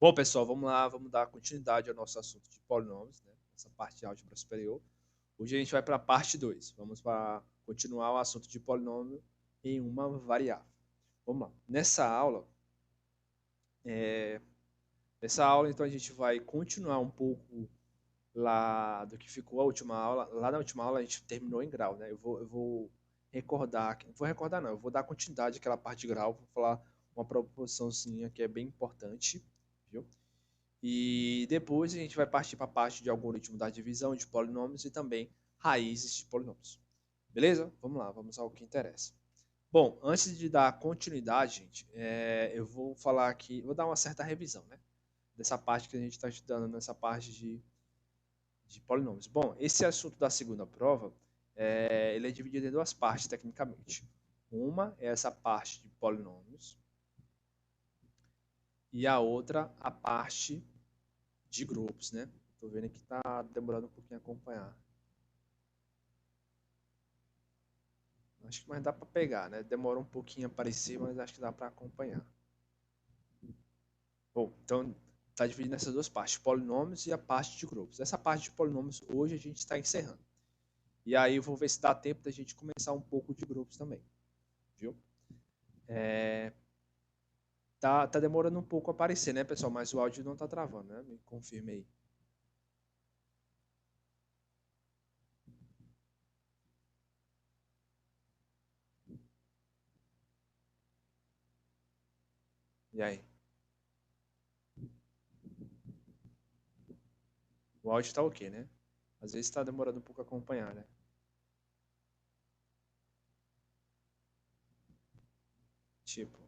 Bom, pessoal, vamos lá, vamos dar continuidade ao nosso assunto de polinômios, né? Essa parte de álgebra superior. Hoje a gente vai para a parte 2. Vamos para continuar o assunto de polinômio em uma variável. Vamos lá. Nessa aula, então, a gente vai continuar um pouco lá do que ficou a última aula. Lá na última aula a gente terminou em grau, né? Eu vou recordar, não vou recordar não, eu vou dar continuidade àquela parte de grau, vou falar uma proposiçãozinha que é bem importante, viu? E depois a gente vai partir para a parte de algoritmo da divisão de polinômios e também raízes de polinômios. Beleza? Vamos lá, vamos ao que interessa. Bom, antes de dar continuidade, gente, eu vou falar aqui, vou dar uma certa revisão, né? Dessa parte que a gente está estudando, nessa parte de polinômios. Bom, esse assunto da segunda prova, ele é dividido em duas partes, tecnicamente. Uma é essa parte de polinômios e a outra, a parte de grupos, né? Tô vendo que tá demorando um pouquinho a acompanhar. Acho que mais dá para pegar, né? Demora um pouquinho a aparecer, mas acho que dá para acompanhar. Bom, então tá dividido nessas duas partes, polinômios e a parte de grupos. Essa parte de polinômios hoje a gente está encerrando. E aí eu vou ver se dá tempo da gente começar um pouco de grupos também, viu? Tá demorando um pouco a aparecer, né, pessoal? Mas o áudio não tá travando, né? Me confirme aí. E aí? O áudio tá ok, né? Às vezes tá demorando um pouco a acompanhar, né? Tipo,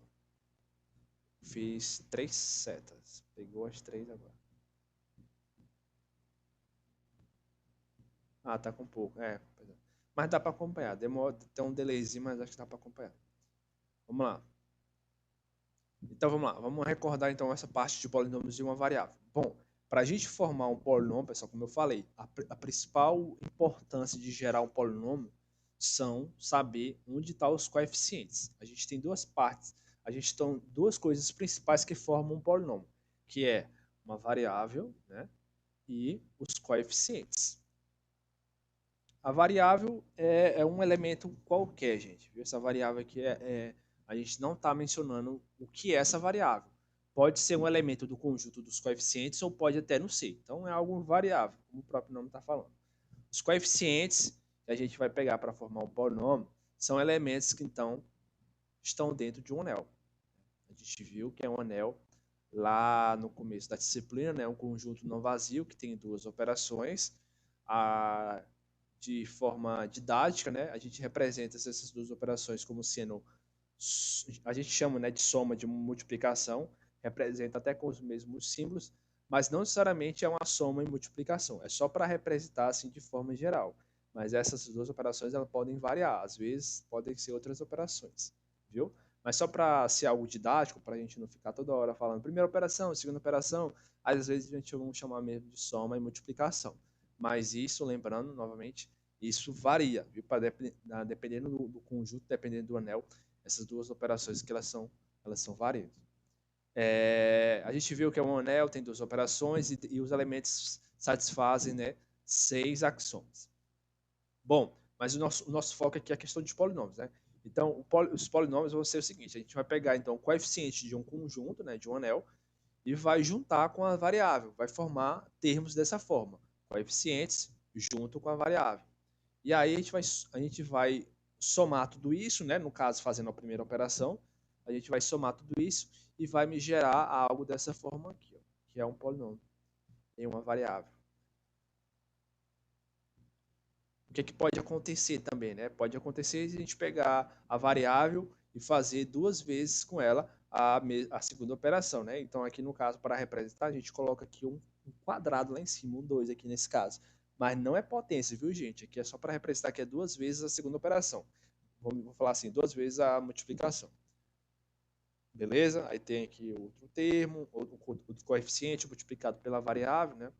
fiz 3 setas. Pegou as 3 agora. Ah, tá com pouco. Pois é. Mas dá para acompanhar. Demora, tem um delayzinho, mas acho que dá para acompanhar. Vamos lá. Então vamos lá. Vamos recordar então essa parte de polinômios de uma variável. Bom, para a gente formar um polinômio, pessoal, como eu falei, a principal importância de gerar um polinômio são saber onde estão os coeficientes. A gente tem duas partes. A gente tem duas coisas principais que formam um polinômio, que é uma variável, né, e os coeficientes. A variável é um elemento qualquer, gente. Essa variável aqui a gente não está mencionando o que é essa variável. Pode ser um elemento do conjunto dos coeficientes ou pode até não ser. Então é algo variável, como o próprio nome está falando. Os coeficientes que a gente vai pegar para formar um polinômio são elementos que então estão dentro de um anel. A gente viu que é um anel lá no começo da disciplina, né? Um conjunto não vazio que tem duas operações. A de forma didática, né? A gente representa essas duas operações como sendo, a gente chama, né, de soma de multiplicação, representa até com os mesmos símbolos, mas não necessariamente é uma soma e multiplicação, é só para representar assim de forma geral. Mas essas duas operações elas podem variar, às vezes podem ser outras operações, viu? Mas só para ser algo didático, para a gente não ficar toda hora falando primeira operação, segunda operação, às vezes a gente vai chamar mesmo de soma e multiplicação. Mas isso, lembrando novamente, isso varia, viu? Dependendo do conjunto, dependendo do anel, essas duas operações que elas são variadas. A gente viu que é um anel, tem duas operações e os elementos satisfazem, né, 6 axiomas. Bom, mas o nosso foco aqui é a questão de polinômios, né? Então, os polinômios vão ser o seguinte: a gente vai pegar então o coeficiente de um conjunto, né, de um anel, e vai juntar com a variável, vai formar termos dessa forma, coeficientes junto com a variável. E aí a gente vai somar tudo isso, né? No caso, fazendo a primeira operação, a gente vai somar tudo isso e vai me gerar algo dessa forma aqui, ó, que é um polinômio em uma variável. O que, que pode acontecer também, né? Pode acontecer a gente pegar a variável e fazer duas vezes com ela a segunda operação, né? Então, aqui no caso, para representar, a gente coloca aqui um quadrado lá em cima, um 2 aqui nesse caso. Mas não é potência, viu, gente? Aqui é só para representar que é duas vezes a segunda operação. Vamos falar assim, duas vezes a multiplicação. Beleza? Aí tem aqui outro termo, o coeficiente multiplicado pela variável, né?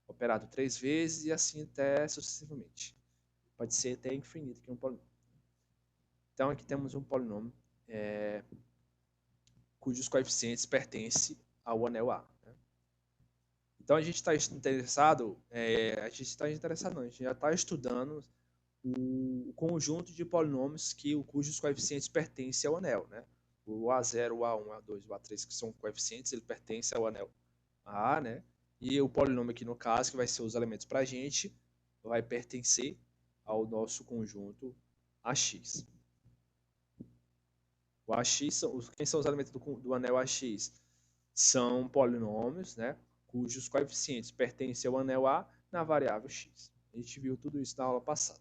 Operado 3 vezes e assim até sucessivamente. Pode ser até infinito que é um polinômio. Então aqui temos um polinômio cujos coeficientes pertencem ao anel A. Né? Então a gente está interessado, a gente já está estudando o conjunto de polinômios cujos coeficientes pertencem ao anel, né? O A0, o A1, o A2, o A3, que são coeficientes, ele pertence ao anel A, né? E o polinômio aqui no caso, que vai ser os elementos para a gente, vai pertencer ao nosso conjunto AX. O AX, quem são os elementos do anel AX? São polinômios, né? Cujos coeficientes pertencem ao anel A na variável x. A gente viu tudo isso na aula passada.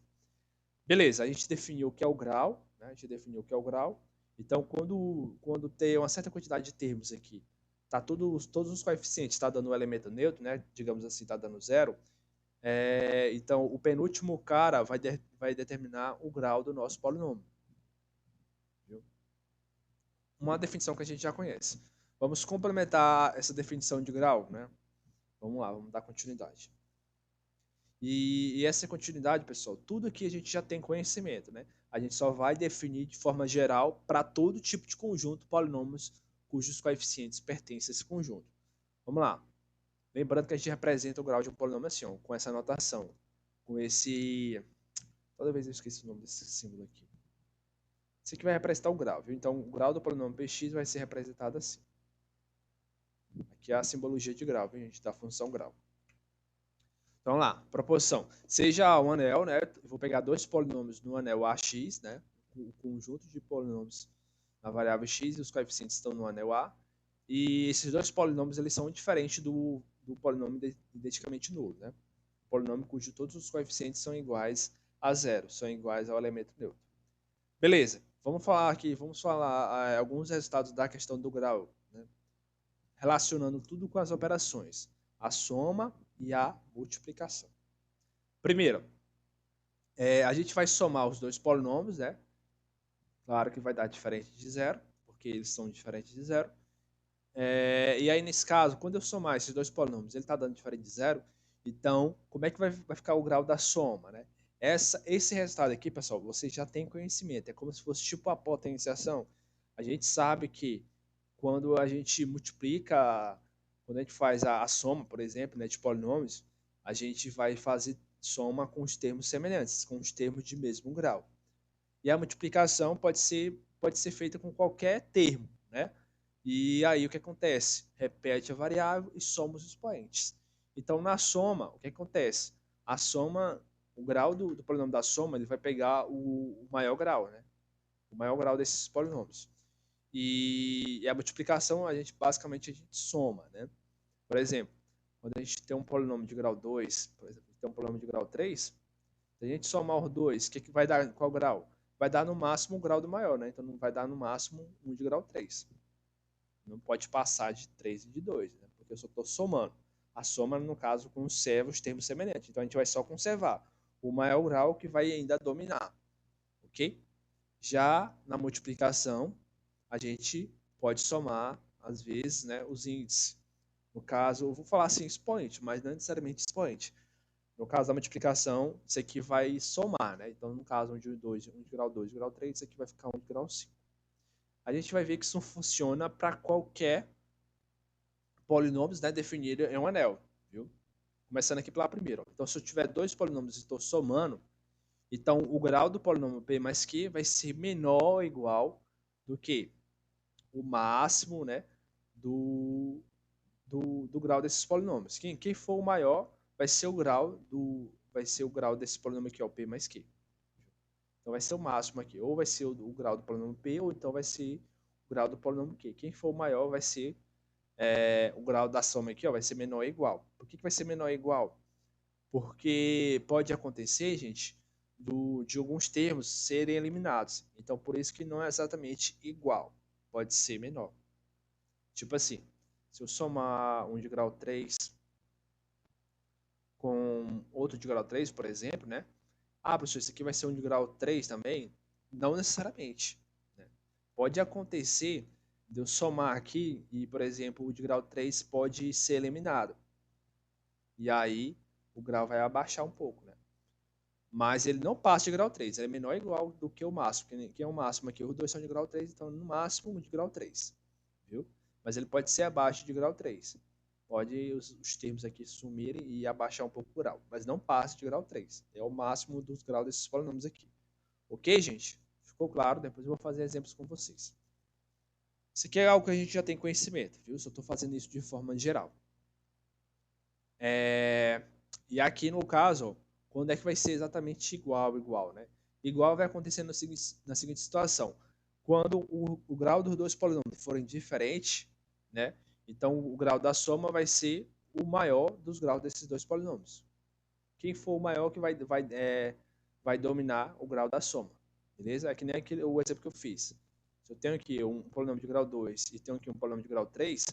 Beleza, a gente definiu o que é o grau, né? A gente definiu o que é o grau. Então, quando tem uma certa quantidade de termos aqui, tá todos os coeficientes está dando um elemento neutro, né? Digamos assim, está dando zero. Então, o penúltimo cara vai determinar o grau do nosso polinômio. Viu? Uma definição que a gente já conhece. Vamos complementar essa definição de grau, né? Vamos lá, vamos dar continuidade. E essa continuidade, pessoal, tudo aqui a gente já tem conhecimento, né? A gente só vai definir de forma geral para todo tipo de conjunto polinômios cujos coeficientes pertencem a esse conjunto. Vamos lá. Lembrando que a gente representa o grau de um polinômio assim, ó, com essa notação, com esse... Toda vez eu esqueço o nome desse símbolo aqui. Isso aqui vai representar o grau, viu? Então, o grau do polinômio px vai ser representado assim. Aqui é a simbologia de grau, viu, gente? Da função grau. Então, lá, proposição. Seja um anel, né? Eu vou pegar dois polinômios no anel AX, né? O conjunto de polinômios na variável x e os coeficientes estão no anel A. E esses dois polinômios, eles são diferentes do polinômio identicamente nulo, né? O polinômio cujo todos os coeficientes são iguais a zero, são iguais ao elemento neutro. Beleza, vamos falar alguns resultados da questão do grau, né? Relacionando tudo com as operações, a soma e a multiplicação. Primeiro, a gente vai somar os dois polinômios, né? Claro que vai dar diferente de zero, porque eles são diferentes de zero. E aí, nesse caso, quando eu somar esses dois polinômios, ele está dando diferente de zero, então, como é que vai ficar o grau da soma, né? Esse resultado aqui, pessoal, você já tem conhecimento, é como se fosse tipo a potenciação. A gente sabe que quando a gente multiplica, quando a gente faz a soma, por exemplo, né, de polinômios, a gente vai fazer soma com os termos semelhantes, com os termos de mesmo grau. E a multiplicação pode ser feita com qualquer termo, né? E aí o que acontece? Repete a variável e soma os expoentes. Então, na soma, o que acontece? A soma, o grau do polinômio da soma, ele vai pegar o maior grau, né? O maior grau desses polinômios. E a multiplicação, basicamente a gente soma, né? Por exemplo, quando a gente tem um polinômio de grau 2, por exemplo, tem um polinômio de grau 3, se a gente somar os dois, o que vai dar? Qual grau? Vai dar no máximo o grau do maior, né? Então não vai dar no máximo 1 de grau 3. Não pode passar de 3 e de 2, né? Porque eu só estou somando. A soma, no caso, conserva os termos semelhantes. Então a gente vai só conservar o maior grau que vai ainda dominar. Ok? Já na multiplicação, a gente pode somar, às vezes, né, os índices. No caso, eu vou falar assim expoente, mas não necessariamente expoente. No caso da multiplicação, isso aqui vai somar, né? Então, no caso, 1 de 2, 1 de grau 2, de grau 3, isso aqui vai ficar 1 de grau 5. A gente vai ver que isso funciona para qualquer polinômios, né, definido em um anel, viu? Começando aqui pela primeira. Então, se eu tiver dois polinômios e estou somando, então o grau do polinômio p mais q vai ser menor ou igual do que o máximo, né, do grau desses polinômios. Quem for o maior vai ser o grau desse polinômio aqui, ó, p mais q. Então vai ser o máximo aqui, ou vai ser o grau do polinômio p, ou então vai ser o grau do polinômio q. Quem for o maior vai ser o grau da soma aqui, ó, vai ser menor ou igual. Por que vai ser menor ou igual? Porque pode acontecer, gente, de alguns termos serem eliminados. Então, por isso que não é exatamente igual. Pode ser menor. Tipo assim, se eu somar um de grau 3 com outro de grau 3, por exemplo, né? Ah, professor, isso aqui vai ser um de grau 3 também? Não necessariamente. Né? Pode acontecer de eu somar aqui e, por exemplo, o de grau 3 pode ser eliminado. E aí o grau vai abaixar um pouco, né? Mas ele não passa de grau 3, ele é menor ou igual do que o máximo, que é o máximo aqui. Os dois são de grau 3, então no máximo um de grau 3, viu? Mas ele pode ser abaixo de grau 3. pode os termos aqui sumirem e abaixar um pouco o grau, mas não passe de grau 3. É o máximo dos graus desses polinômios aqui. Ok, gente? Ficou claro? Depois eu vou fazer exemplos com vocês. Isso aqui é algo que a gente já tem conhecimento, viu? Só estou fazendo isso de forma geral. E aqui no caso, quando é que vai ser exatamente igual, né? Igual vai acontecer na seguinte situação. Quando o grau dos dois polinômios forem diferentes, né? Então o grau da soma vai ser o maior dos graus desses dois polinômios. Quem for o maior que vai dominar o grau da soma. Beleza? É que nem o exemplo que eu fiz. Se eu tenho aqui um polinômio de grau 2 e tenho aqui um polinômio de grau 3,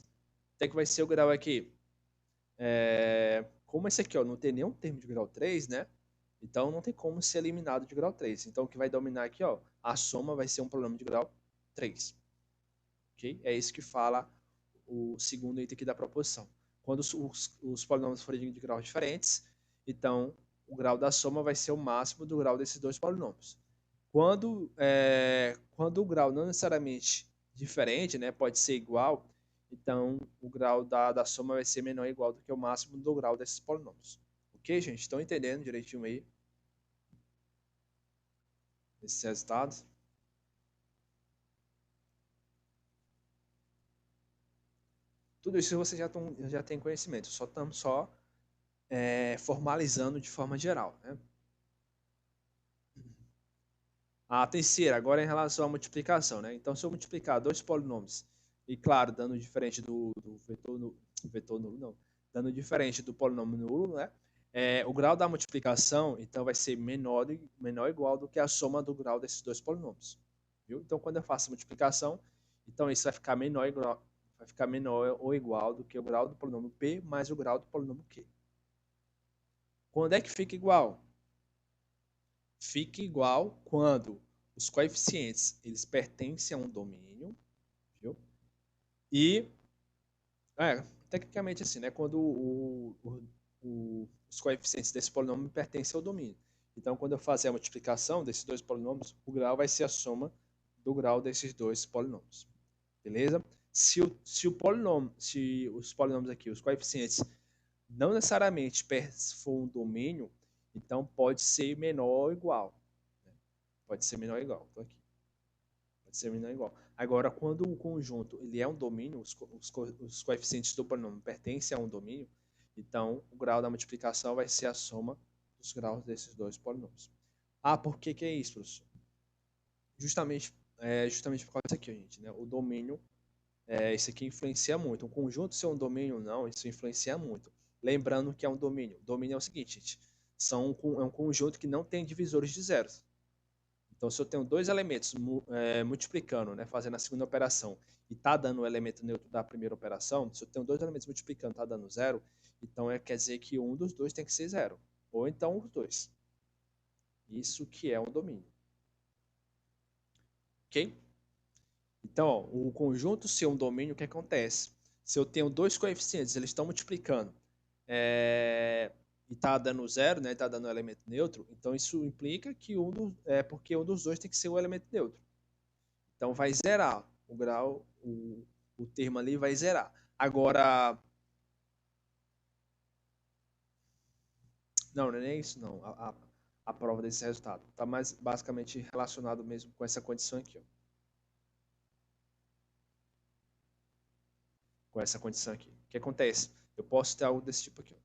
até que vai ser o grau aqui como esse aqui ó, não tem nenhum termo de grau 3, né? Então não tem como ser eliminado de grau 3. Então o que vai dominar aqui, ó, a soma vai ser um polinômio de grau 3. Ok? É isso que fala o segundo item aqui da proposição. Quando os polinômios forem de graus diferentes, então o grau da soma vai ser o máximo do grau desses dois polinômios. Quando o grau não necessariamente diferente, né, pode ser igual, então o grau da soma vai ser menor ou igual do que o máximo do grau desses polinômios. Ok, gente? Estão entendendo direitinho aí esses resultados? Tudo isso você já tem conhecimento, só estamos formalizando de forma geral. Né? A terceira, agora é em relação à multiplicação. Né? Então, se eu multiplicar dois polinômios, e claro, dando diferente do vetor nulo, não, dando diferente do polinômio nulo, né? O grau da multiplicação, então, vai ser menor ou igual do que a soma do grau desses dois polinômios. Viu? Então, quando eu faço a multiplicação, então isso vai ficar menor ou igual do que o grau do polinômio P mais o grau do polinômio Q. Quando é que fica igual? Fica igual quando os coeficientes eles pertencem a um domínio, viu? E tecnicamente assim, né? Quando os coeficientes desse polinômio pertencem ao domínio. Então, quando eu fazer a multiplicação desses dois polinômios, o grau vai ser a soma do grau desses dois polinômios. Beleza? Se os polinômios aqui, os coeficientes, não necessariamente for um domínio, então pode ser menor ou igual. Né? Pode ser menor ou igual. Estou aqui. Pode ser menor ou igual. Agora, quando o conjunto ele é um domínio, os coeficientes do polinômio pertencem a um domínio, então o grau da multiplicação vai ser a soma dos graus desses dois polinômios. Ah, por que que é isso, professor? Justamente por causa disso aqui, gente. Né? O domínio, isso aqui influencia muito. Um conjunto ser um domínio ou não, isso influencia muito. Lembrando que é um domínio. O domínio é o seguinte, gente. É um conjunto que não tem divisores de zeros. Então, se eu tenho dois elementos multiplicando, né, fazendo a segunda operação, e está dando o elemento neutro da primeira operação, se eu tenho dois elementos multiplicando e está dando zero, então quer dizer que um dos dois tem que ser zero. Ou então os dois. Isso que é um domínio. Ok? Então, ó, o conjunto ser um domínio, o que acontece? Se eu tenho dois coeficientes, eles estão multiplicando e está dando zero, né, está dando um elemento neutro, então isso implica que porque um dos dois tem que ser o elemento neutro. Então vai zerar o grau, o termo ali vai zerar. Agora, não é nem isso não, a prova desse resultado. Está mais basicamente relacionado mesmo com essa condição aqui. Ó. Com essa condição aqui. O que acontece? Eu posso ter algo desse tipo aqui. Ó.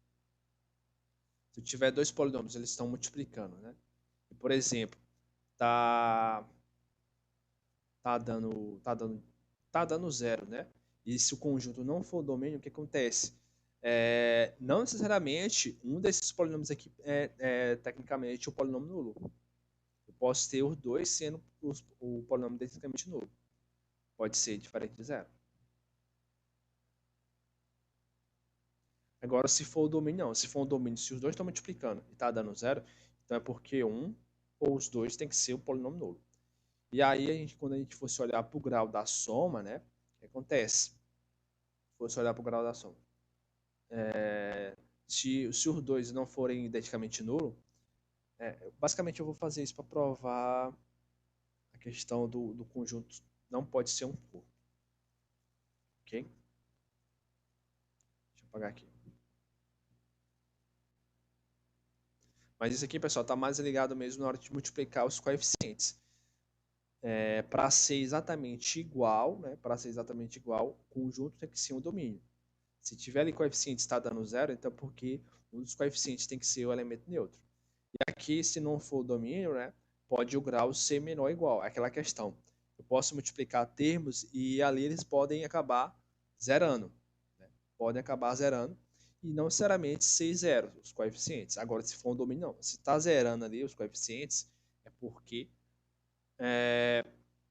Se eu tiver dois polinômios, eles estão multiplicando, né? E, por exemplo, tá, tá dando, tá dando, tá dando zero, né? E se o conjunto não for domínio, o que acontece? Não necessariamente um desses polinômios aqui é tecnicamente o polinômio nulo. Eu posso ter os dois sendo o polinômio tecnicamente nulo. Pode ser diferente de zero. Agora, se for o domínio, não. Se for um domínio, se os dois estão multiplicando e está dando zero, então é porque um ou os dois tem que ser o polinômio nulo. E aí, quando a gente fosse olhar para o grau da soma, né? O que acontece? Se fosse olhar para o grau da soma. Se os dois não forem identicamente nulo, basicamente eu vou fazer isso para provar a questão do conjunto não pode ser um corpo. Ok? Deixa eu apagar aqui. Mas isso aqui, pessoal, está mais ligado mesmo na hora de multiplicar os coeficientes. Para ser exatamente igual, né? Para ser exatamente igual, o conjunto tem que ser um domínio. Se tiver ali coeficiente está dando zero, então porque um dos coeficientes tem que ser o elemento neutro. E aqui, se não for o domínio, né? Pode o grau ser menor ou igual. É aquela questão. Eu posso multiplicar termos e ali eles podem acabar zerando. Né? Podem acabar zerando e não necessariamente ser zero os coeficientes. Agora, se for um domínio, não. Se está zerando ali os coeficientes, é porque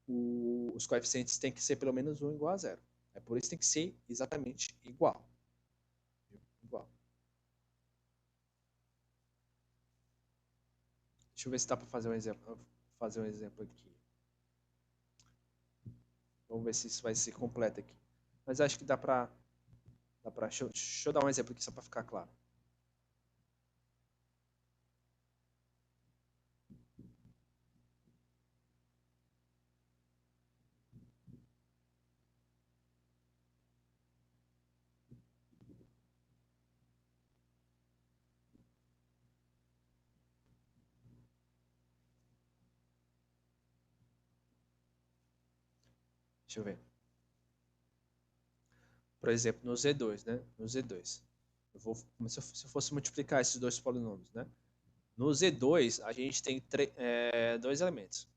os coeficientes têm que ser pelo menos 1 igual a zero. É por isso que tem que ser exatamente igual. Igual. Deixa eu ver se dá para fazer um exemplo. Fazer um exemplo aqui. Vamos ver se isso vai ser completo aqui. Mas acho que dá para. Deixa eu dar um exemplo aqui só para ficar claro. Deixa eu ver. Por exemplo, no Z2, né? No Z2. Como se eu fosse multiplicar esses dois polinômios, né? No Z2, a gente tem dois elementos.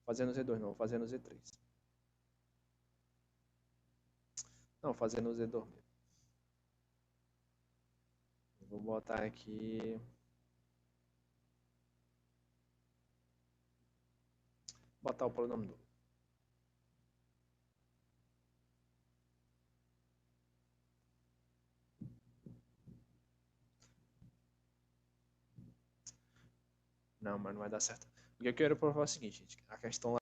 Fazendo Z2 não, fazendo Z3. Não, fazendo Z2 mesmo. Eu vou botar aqui. Botar o polinômio nulo. Não, mas não vai dar certo. O que eu quero provar é o seguinte, gente. A questão lá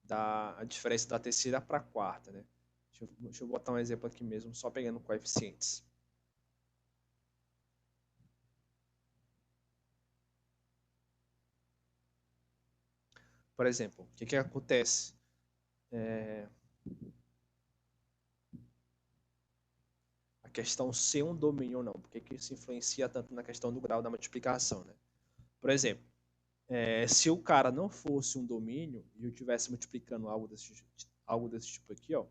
da diferença da terceira para a quarta, né? Deixa eu botar um exemplo aqui mesmo, só pegando coeficientes. Por exemplo, o que acontece? A questão ser um domínio ou não. Por que isso influencia tanto na questão do grau da multiplicação, né? Por exemplo, se o cara não fosse um domínio e eu estivesse multiplicando algo desse tipo aqui, ó,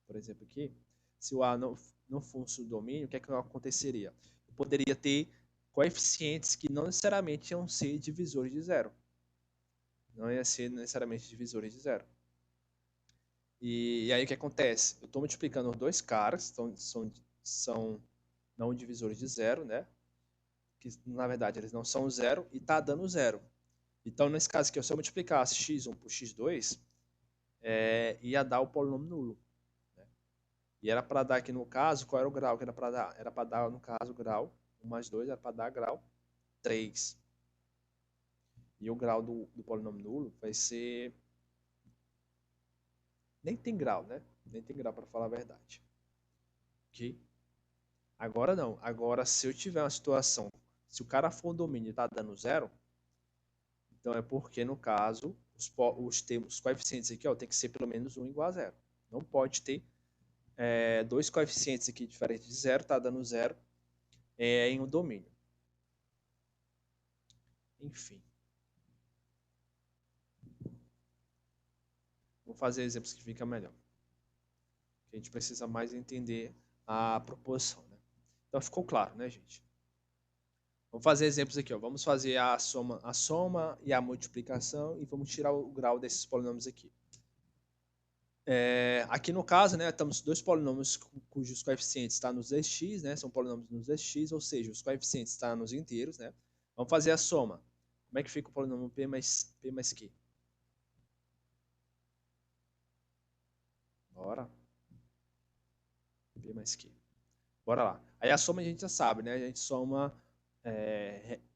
por exemplo aqui, se o A não fosse um domínio, o que aconteceria? Eu poderia ter coeficientes que não necessariamente iam ser divisores de zero. Não ia ser necessariamente divisores de zero. E aí o que acontece? Eu estou multiplicando os dois caras, são não divisores de zero, né? Que na verdade eles não são zero e está dando zero. Então, nesse caso aqui, se eu multiplicasse x1 por x2, ia dar o polinômio nulo. Né? E era para dar aqui no caso, qual era o grau que era para dar? Era para dar, no caso, grau 1 mais 2, era para dar grau 3. E o grau do polinômio nulo vai ser... Nem tem grau, né? Nem tem grau, para falar a verdade. Ok? Agora não. Agora, se eu tiver uma situação, se o cara for um domínio e está dando zero, então é porque, no caso, os coeficientes aqui ó, tem que ser pelo menos 1 igual a zero. Não pode ter dois coeficientes aqui diferentes de zero, está dando zero em um domínio. Enfim. Vou fazer exemplos que fica melhor. A gente precisa mais entender a proporção. Né? Então ficou claro, né, gente? Vamos fazer exemplos aqui. Ó. Vamos fazer a soma e a multiplicação e vamos tirar o grau desses polinômios aqui. Aqui no caso, né, temos dois polinômios cujos coeficientes estão nos x, né, são polinômios nos x, ou seja, os coeficientes estão nos inteiros. Né? Vamos fazer a soma. Como é que fica o polinômio p mais q? Bora. P mais q. Bora lá. Aí a soma a gente já sabe, né? A gente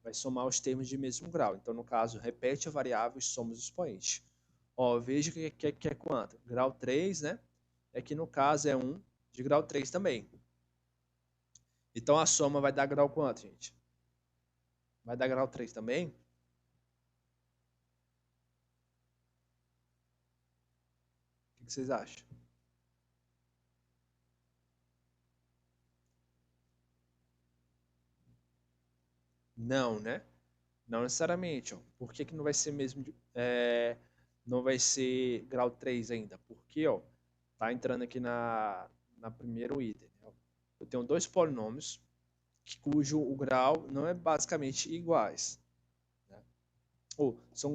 vai somar os termos de mesmo grau. Então, no caso, repete a variável e soma os expoentes. Ó, veja que é quanto? Grau 3, né? Aqui no caso é 1 de grau 3 também. Então a soma vai dar grau quanto, gente? Vai dar grau 3 também? que vocês acham? Não, né? Não necessariamente, ó. Por que que não vai ser mesmo, não vai ser grau 3 ainda? Porque, ó, tá entrando aqui na primeiro item, né? Eu tenho dois polinômios cujo o grau não é basicamente iguais, né? Ou são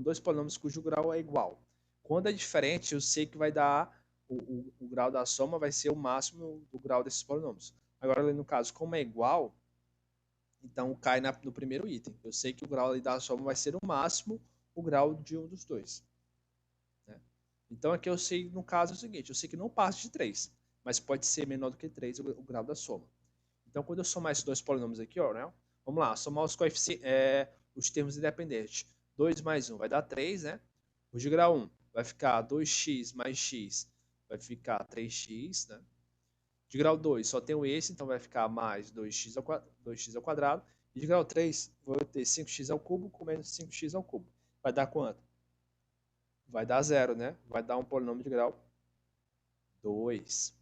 dois polinômios cujo grau é igual. Quando é diferente, eu sei que vai dar o grau da soma vai ser o máximo do grau desses polinômios. Agora, no caso, como é igual, então cai no primeiro item. Eu sei que o grau ali da soma vai ser o máximo o grau de um dos dois, né? Então aqui eu sei, no caso, é o seguinte, eu sei que não passa de 3, mas pode ser menor do que 3 o grau da soma. Então quando eu somar esses dois polinômios aqui, ó, né? Vamos lá, somar os coeficientes, os termos independentes. 2 mais 1 vai dar 3, né? O de grau 1 vai ficar 2x mais x, vai ficar 3x, né? De grau 2 só tenho esse, então vai ficar mais 2x ao quadrado. E de grau 3 vou ter 5x ao cubo com menos 5x ao cubo. Vai dar quanto? Vai dar zero, né? Vai dar um polinômio de grau 2.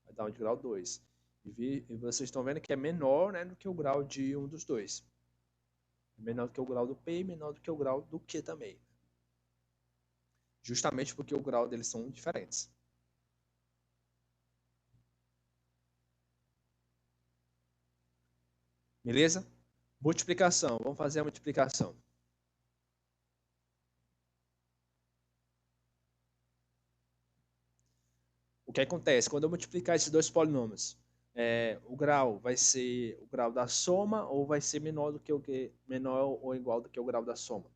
Vai dar um de grau 2. E vocês estão vendo que é menor, né, do que o grau de um dos dois. É menor do que o grau do P e menor do que o grau do Q também. Justamente porque o grau deles são diferentes. Beleza? Multiplicação. Vamos fazer a multiplicação. O que acontece? Quando eu multiplicar esses dois polinômios, o grau vai ser o grau da soma ou vai ser menor ou igual do que o grau da soma?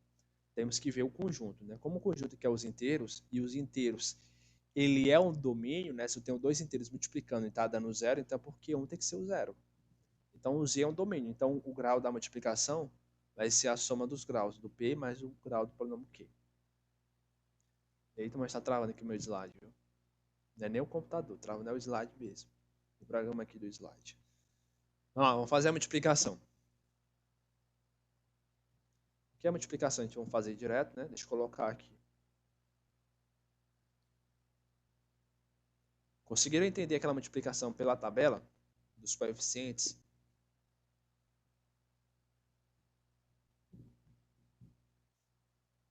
Temos que ver o conjunto, né? Como o conjunto quer os inteiros, e os inteiros, ele é um domínio, né? Se eu tenho dois inteiros multiplicando e está dando zero, então porque um tem que ser o zero. Então o z é um domínio. Então o grau da multiplicação vai ser a soma dos graus do p mais o grau do polinômio q. Eita, mas está travando aqui o meu slide, viu? Não é nem o computador, travando é o slide mesmo. O programa aqui do slide. Vamos fazer a multiplicação. O que é a multiplicação? A gente vai fazer direto, né? Deixa eu colocar aqui. Conseguiram entender aquela multiplicação pela tabela dos coeficientes?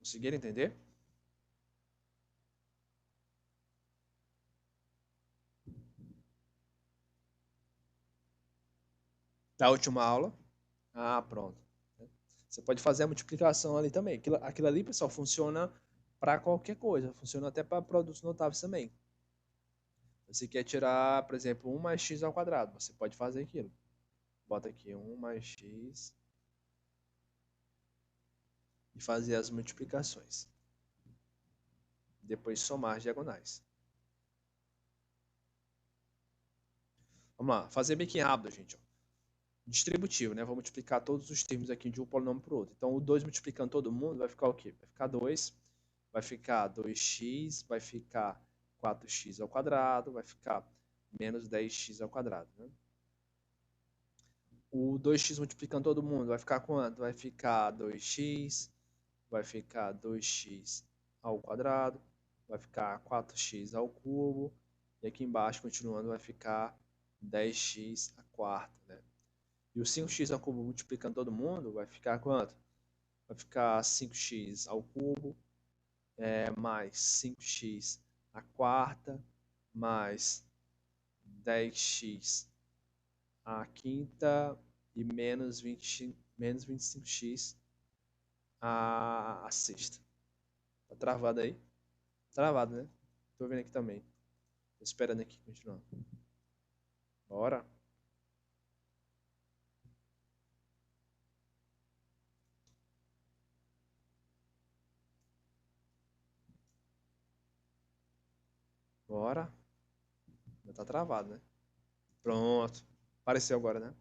Conseguiram entender? Da última aula? Ah, pronto. Você pode fazer a multiplicação ali também. Aquilo ali, pessoal, funciona para qualquer coisa. Funciona até para produtos notáveis também. Você quer tirar, por exemplo, 1 mais x ao quadrado. Você pode fazer aquilo. Bota aqui 1 mais x e fazer as multiplicações. Depois somar as diagonais. Vamos lá, fazer bem que rápido, gente. Distributivo, né? Vou multiplicar todos os termos aqui de um polinômio para o outro. Então, o 2 multiplicando todo mundo vai ficar o quê? Vai ficar 2, vai ficar 2x, vai ficar 4x ao quadrado, vai ficar menos 10x ao quadrado, né? O 2x multiplicando todo mundo vai ficar quanto? Vai ficar 2x, vai ficar 2x ao quadrado, vai ficar 4x ao cubo, e aqui embaixo, continuando, vai ficar 10x a quarta, né? E o 5x ao cubo multiplicando todo mundo vai ficar quanto? Vai ficar 5x ao cubo, mais 5x a quarta, mais 10x a quinta e menos 25x a sexta. Tá travado aí? Travado, né? Tô vendo aqui também. Tô esperando aqui continuar. Bora. Bora. Tá travado, né? Pronto. Apareceu agora, né?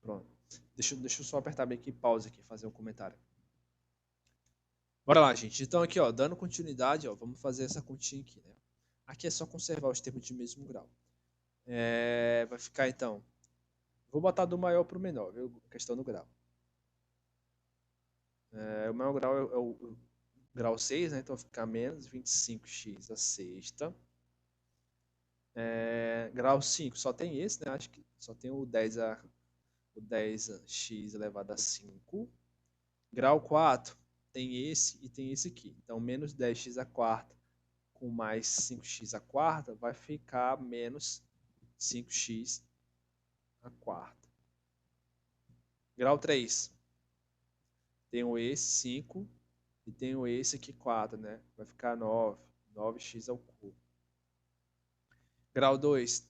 Pronto. Deixa eu só apertar bem aqui, pause aqui, fazer um comentário. Bora lá, gente. Então aqui, ó, dando continuidade, ó, vamos fazer essa continha aqui, né? Aqui é só conservar os termos de mesmo grau. Vai ficar, então... Vou botar do maior para o menor, viu? Questão do grau. O maior grau é o grau 6, né? Então vai ficar menos 25x a sexta. Grau 5 só tem esse, né? Acho que só tem o 10x elevado a 5. Grau 4 tem esse e tem esse aqui. Então, menos 10x a quarta com mais 5x a quarta vai ficar menos 5x a quarta. Grau 3 tem o esse 5 e tem o esse aqui 4, né? Vai ficar 9x ao cubo. Grau 2,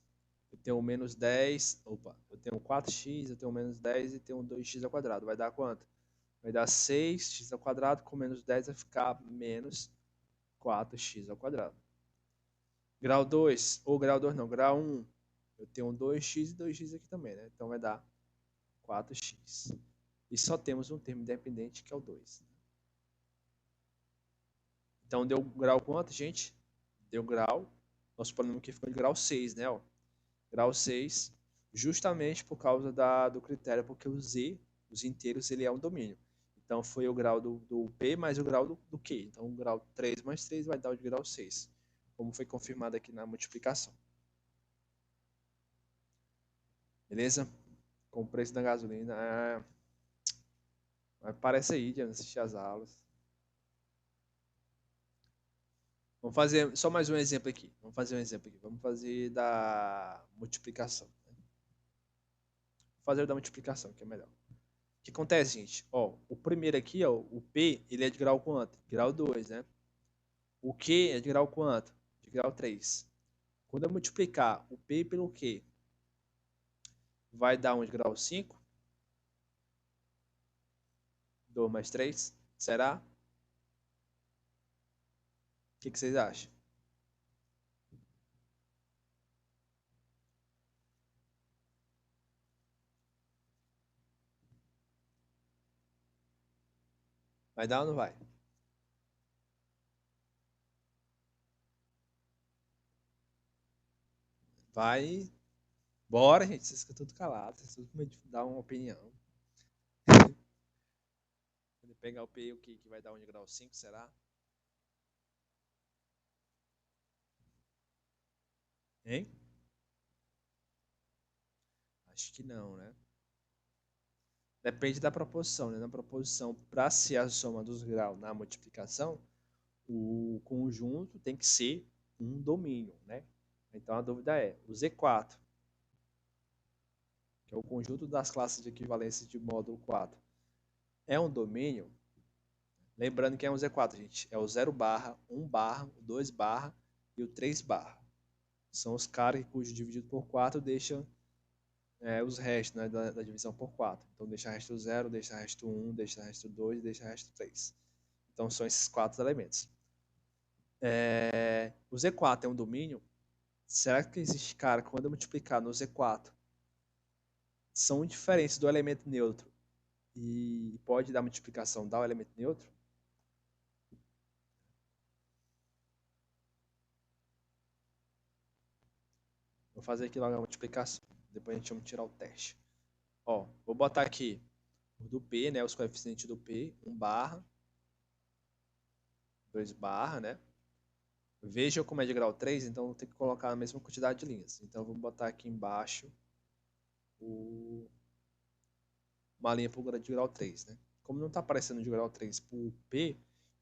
eu tenho menos 10, eu tenho 4x, eu tenho menos 10 e tenho 2x ao quadrado. Vai dar quanto? Vai dar 6x ao quadrado com menos 10 vai ficar menos 4x ao quadrado. Grau 2, ou grau 2 não, grau 1, eu tenho 2x e 2x aqui também, né? Então vai dar 4x. E só temos um termo independente que é o 2. Então deu grau quanto, gente? Deu grau. Nosso problema aqui foi grau 6, né? Ó. Grau 6, justamente por causa do critério, porque o Z, os inteiros, ele é um domínio. Então foi o grau do P mais o grau do Q. Então o grau 3 mais 3 vai dar o de grau 6, como foi confirmado aqui na multiplicação. Beleza? Com o preço da gasolina. Parece aí de assistir as aulas. Vamos fazer só mais um exemplo aqui. Vamos fazer um exemplo aqui. Vamos fazer da multiplicação. Vou fazer o da multiplicação, que é melhor. O que acontece, gente? Ó, o primeiro aqui, ó, o P, ele é de grau quanto? Grau 2, né? O Q é de grau quanto? De grau 3. Quando eu multiplicar o P pelo Q, vai dar um de grau 5? 2 mais 3? Será? O que vocês acham? Vai dar ou não vai? Vai. Bora, gente. Vocês ficam tudo calados. Vocês ficam com medo de dar uma opinião. Quando eu pegar o P e o Q, que vai dar um de grau 5, será? Hein? Acho que não, né? Depende da proposição, né? Na proposição, para ser a soma dos graus na multiplicação, o conjunto tem que ser um domínio, né? Então a dúvida é, o Z4, que é o conjunto das classes de equivalência de módulo 4, é um domínio? Lembrando que é um Z4, gente. É o 0 barra, 1 barra, o 2 barra e o 3 barra. São os caras cujo dividido por 4 deixa os restos, né, da divisão por 4. Então deixa resto 0, deixa resto 1, deixa resto 2 e deixa resto 3. Então são esses 4 elementos. O Z4 é um domínio? Será que existe cara quando eu multiplicar no Z4 são diferentes do elemento neutro e pode dar multiplicação dar o elemento neutro? Vou fazer aqui logo a multiplicação. Depois a gente vai tirar o teste. Ó, vou botar aqui o do P, né, os coeficientes do P, 1 barra, 2 barra, né? Veja como é de grau 3, então vou ter que colocar a mesma quantidade de linhas. Então vou botar aqui embaixo uma linha por de grau 3, né? Como não está aparecendo de grau 3 por P,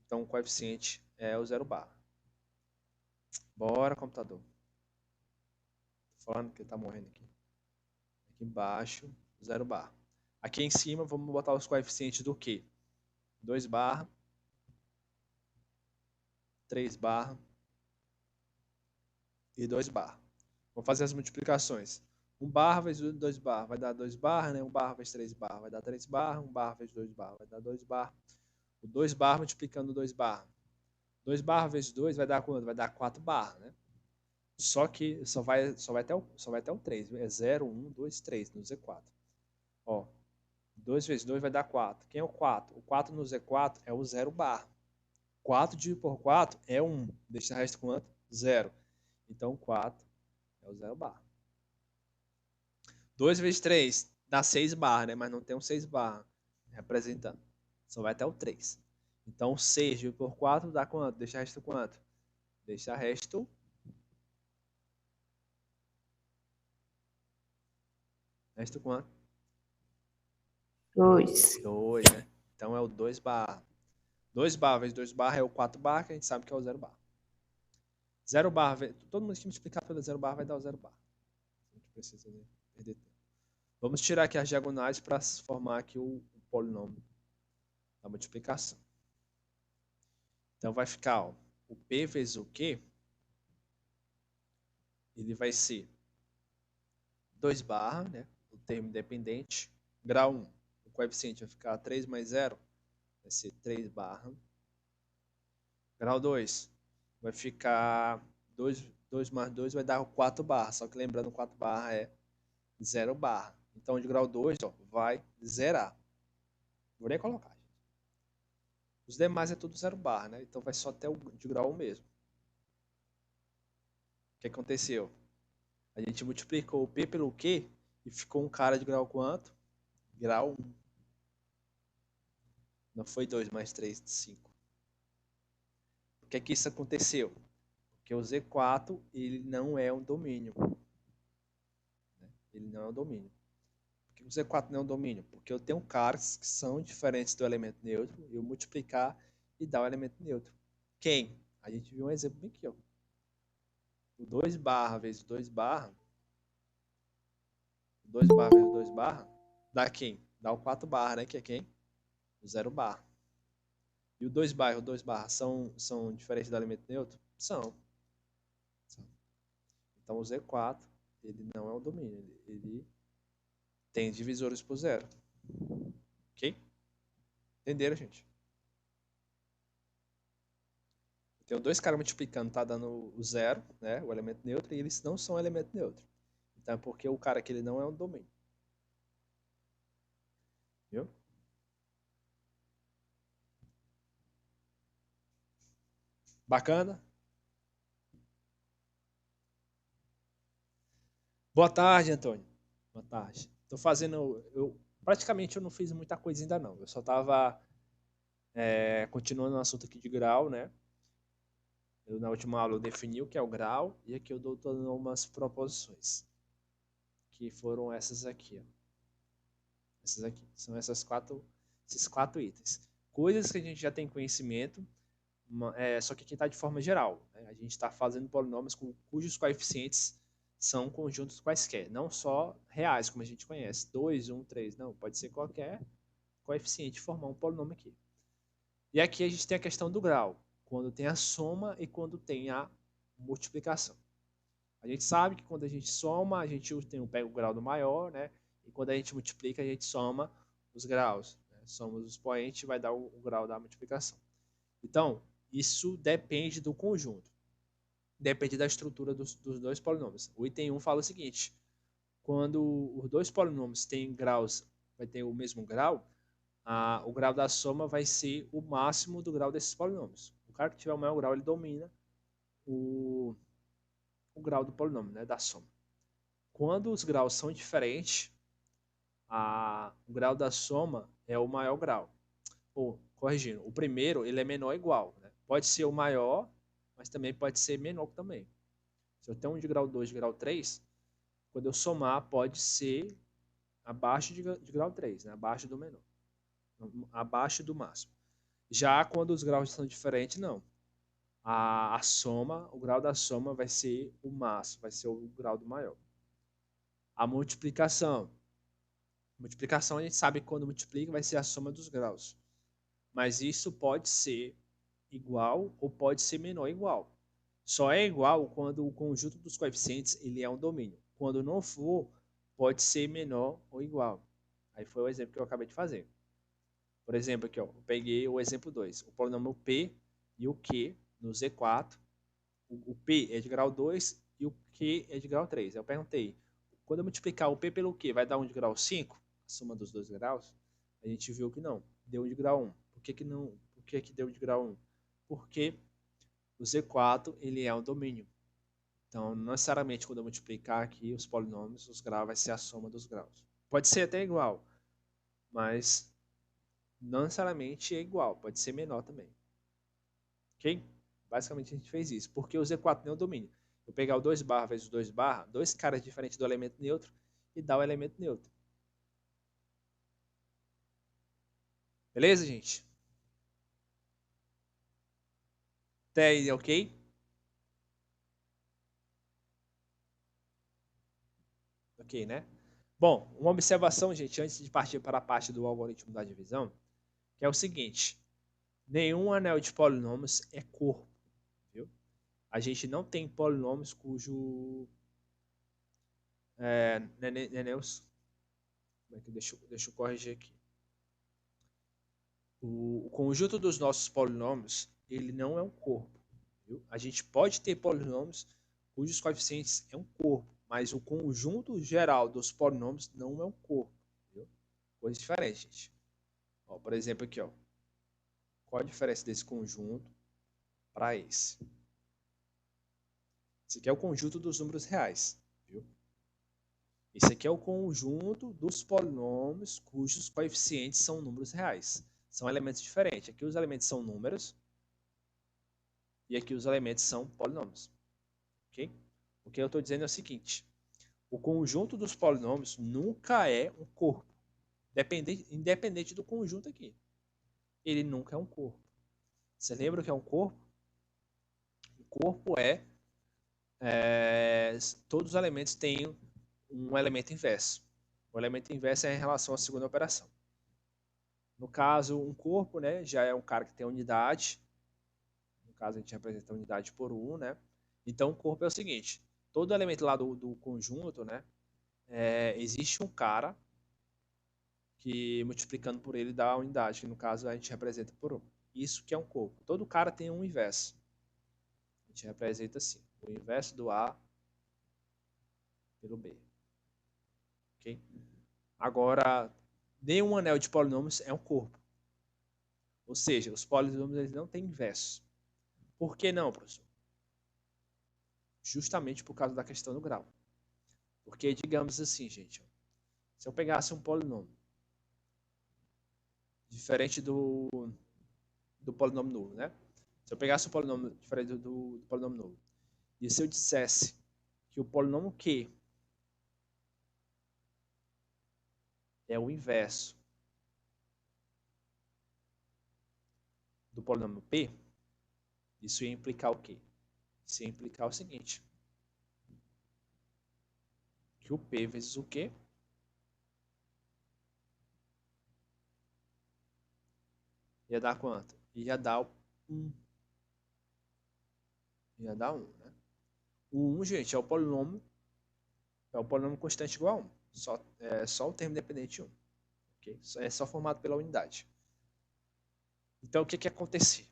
então o coeficiente é o 0 barra. Bora, computador. Tô falando que ele tá morrendo aqui. Aqui embaixo, 0 barra. Aqui em cima, vamos botar os coeficientes do quê? 2 barra, 3 barra e 2 barra. Vamos fazer as multiplicações. 1 barra vezes 2 barra vai dar 2 barra, né? 1 barra vezes 3 barra vai dar 3 barra, 1 barra vezes 2 barra vai dar 2 barra. O 2 barra multiplicando 2 barra. 2 barra vezes 2 vai dar quanto? Vai dar 4 barra, né? Só que só vai até o 3. É 0, 1, 2, 3 no Z4. Ó, 2 vezes 2 vai dar 4. Quem é o 4? O 4 no Z4 é o 0 barra. 4 dividido por 4 é 1. Deixa o resto quanto? 0. Então 4 é o 0 barra. 2 vezes 3 dá 6 barra, né? Mas não tem um 6 barra representando. Só vai até o 3. Então, 6 dividido por 4 dá quanto? Deixa resto quanto? Deixa resto quanto? 2. 2, né? Então é o 2 barra. 2 barra vezes 2 barra é o 4 barra, que a gente sabe que é o 0 barra. 0 barra, todo mundo que me explicar pelo 0 barra vai dar o 0 barra. A gente precisa perder tempo. Vamos tirar aqui as diagonais para formar aqui o polinômio da multiplicação. Então vai ficar, ó, o P vezes o Q, ele vai ser 2 barra, né? O termo independente. Grau 1, o coeficiente vai ficar 3 mais 0, vai ser 3 barra. Grau 2 vai ficar 2 mais 2 vai dar 4 barra, só que lembrando 4 barra é 0 barra. Então de grau 2 ó, vai zerar. Vou nem colocar. Os demais é tudo 0 barra, né? Então vai só até o de grau 1 mesmo. O que aconteceu? A gente multiplicou o P pelo Q e ficou um cara de grau quanto? Grau 1. Não foi 2 mais 3, 5. Por que isso aconteceu? Porque o Z4 ele não é um domínio. Ele não é um domínio. Por que o Z4 não é um domínio? Porque eu tenho caras que são diferentes do elemento neutro, eu multiplicar e dar o elemento neutro. Quem? A gente viu um exemplo bem aqui, ó. O 2 barra vezes 2 barra, 2 barra vezes 2 barra, dá quem? Dá o 4 barra, né? Que é quem? O 0 barra. E o 2 barra e o 2 barra são diferentes do elemento neutro? São. Então o Z4, ele não é um domínio. Ele tem divisores por zero. Ok? Entenderam, gente? Eu tenho dois caras multiplicando, tá dando o zero, né? O elemento neutro, e eles não são elemento neutro. Então é porque o cara aqui ele não é um domínio. Viu? Bacana? Boa tarde, Antônio. Boa tarde. Tô fazendo. Praticamente eu não fiz muita coisa ainda não. Eu só tava continuando o assunto aqui de grau, né? Na última aula eu defini o que é o grau e aqui eu dou todas umas proposições. Que foram essas aqui, ó. Essas aqui. São esses quatro itens. Coisas que a gente já tem conhecimento, só que aqui está de forma geral. Né? A gente está fazendo polinômios cujos coeficientes são conjuntos quaisquer, não só reais, como a gente conhece. 2, 1, 3. Não, pode ser qualquer coeficiente formar um polinômio aqui. E aqui a gente tem a questão do grau, quando tem a soma e quando tem a multiplicação. A gente sabe que quando a gente soma, a gente pega o grau do maior, né? E quando a gente multiplica, a gente soma os graus. Né? Somos os expoentes, vai dar o grau da multiplicação. Então, isso depende do conjunto. Depende da estrutura dos dois polinômios. O item 1 fala o seguinte: quando os dois polinômios têm graus, vai ter o mesmo grau, o grau da soma vai ser o máximo do grau desses polinômios. O cara que tiver o maior grau, ele domina o grau do polinômio, né, da soma. Quando os graus são diferentes, o grau da soma é o maior grau. Ou, corrigindo, o primeiro ele é menor ou igual. Né? Pode ser o maior, mas também pode ser menor também. Se eu tenho um de grau 2, de grau 3, quando eu somar, pode ser abaixo de grau 3, né? Abaixo do menor. Abaixo do máximo. Já quando os graus são diferentes, não. A soma, o grau da soma vai ser o máximo, vai ser o grau do maior. A multiplicação. Multiplicação a gente sabe que quando multiplica vai ser a soma dos graus. Mas isso pode ser igual ou pode ser menor ou igual. Só é igual quando o conjunto dos coeficientes ele é um domínio. Quando não for, pode ser menor ou igual. Aí foi o exemplo que eu acabei de fazer. Por exemplo, aqui, ó, eu peguei o exemplo 2. O polinômio P e o Q no Z4. O P é de grau 2 e o Q é de grau 3. Eu perguntei, quando eu multiplicar o P pelo Q, vai dar um de grau 5? A soma dos dois graus? A gente viu que não. Deu de grau 1. Por que não? Por que deu de grau 1? Porque o Z4 ele é um domínio. Então, não necessariamente quando eu multiplicar aqui os polinômios, os graus vai ser a soma dos graus. Pode ser até igual, mas não necessariamente é igual, pode ser menor também. Ok? Basicamente a gente fez isso. Porque o Z4 não é o domínio. Eu pegar o 2 barra vezes o 2 barra, dois caras diferentes do elemento neutro, e dar o elemento neutro. Beleza, gente? Até aí, ok? Ok, né? Bom, uma observação, gente, antes de partir para a parte do algoritmo da divisão, que é o seguinte: nenhum anel de polinômios é corpo, viu? A gente não tem polinômios cujo como é que deixa eu corrigir aqui. O conjunto dos nossos polinômios, ele não é um corpo, viu? A gente pode ter polinômios cujos coeficientes é um corpo, mas o conjunto geral dos polinômios não é um corpo, viu? Coisa diferente, gente. Ó, por exemplo, aqui, ó. Qual a diferença desse conjunto para esse? Esse aqui é o conjunto dos números reais, viu? Esse aqui é o conjunto dos polinômios cujos coeficientes são números reais. São elementos diferentes. Aqui os elementos são números e aqui os elementos são polinômios. Ok? O que eu estou dizendo é o seguinte: o conjunto dos polinômios nunca é um corpo, independente do conjunto aqui. Ele nunca é um corpo. Você lembra o que é um corpo? O corpo todos os elementos têm um elemento inverso. O elemento inverso é em relação à segunda operação. No caso, um corpo, né, já é um cara que tem unidade. No caso, a gente representa a unidade por 1, né? Então, o corpo é o seguinte: todo elemento lá do conjunto, né, existe um cara que multiplicando por ele dá a unidade, que no caso a gente representa por 1. Isso que é um corpo. Todo cara tem um inverso. A gente representa assim: o inverso do A pelo B. Ok? Agora, nenhum anel de polinômios é um corpo. Ou seja, os polinômios eles não têm inverso. Por que não, professor? Justamente por causa da questão do grau. Porque, digamos assim, gente, se eu pegasse um polinômio diferente do polinômio nulo, né? Se eu pegasse um polinômio diferente do polinômio nulo, e se eu dissesse que o polinômio Q é o inverso do polinômio P, isso ia implicar o quê? Isso ia implicar o seguinte: que o P vezes o Q ia dar quanto? Ia dar 1. Ia dar 1, né? O 1, gente, é o polinômio constante igual a 1. Só o termo dependente de 1. Okay? É só formado pela unidade. Então, o que que acontecia?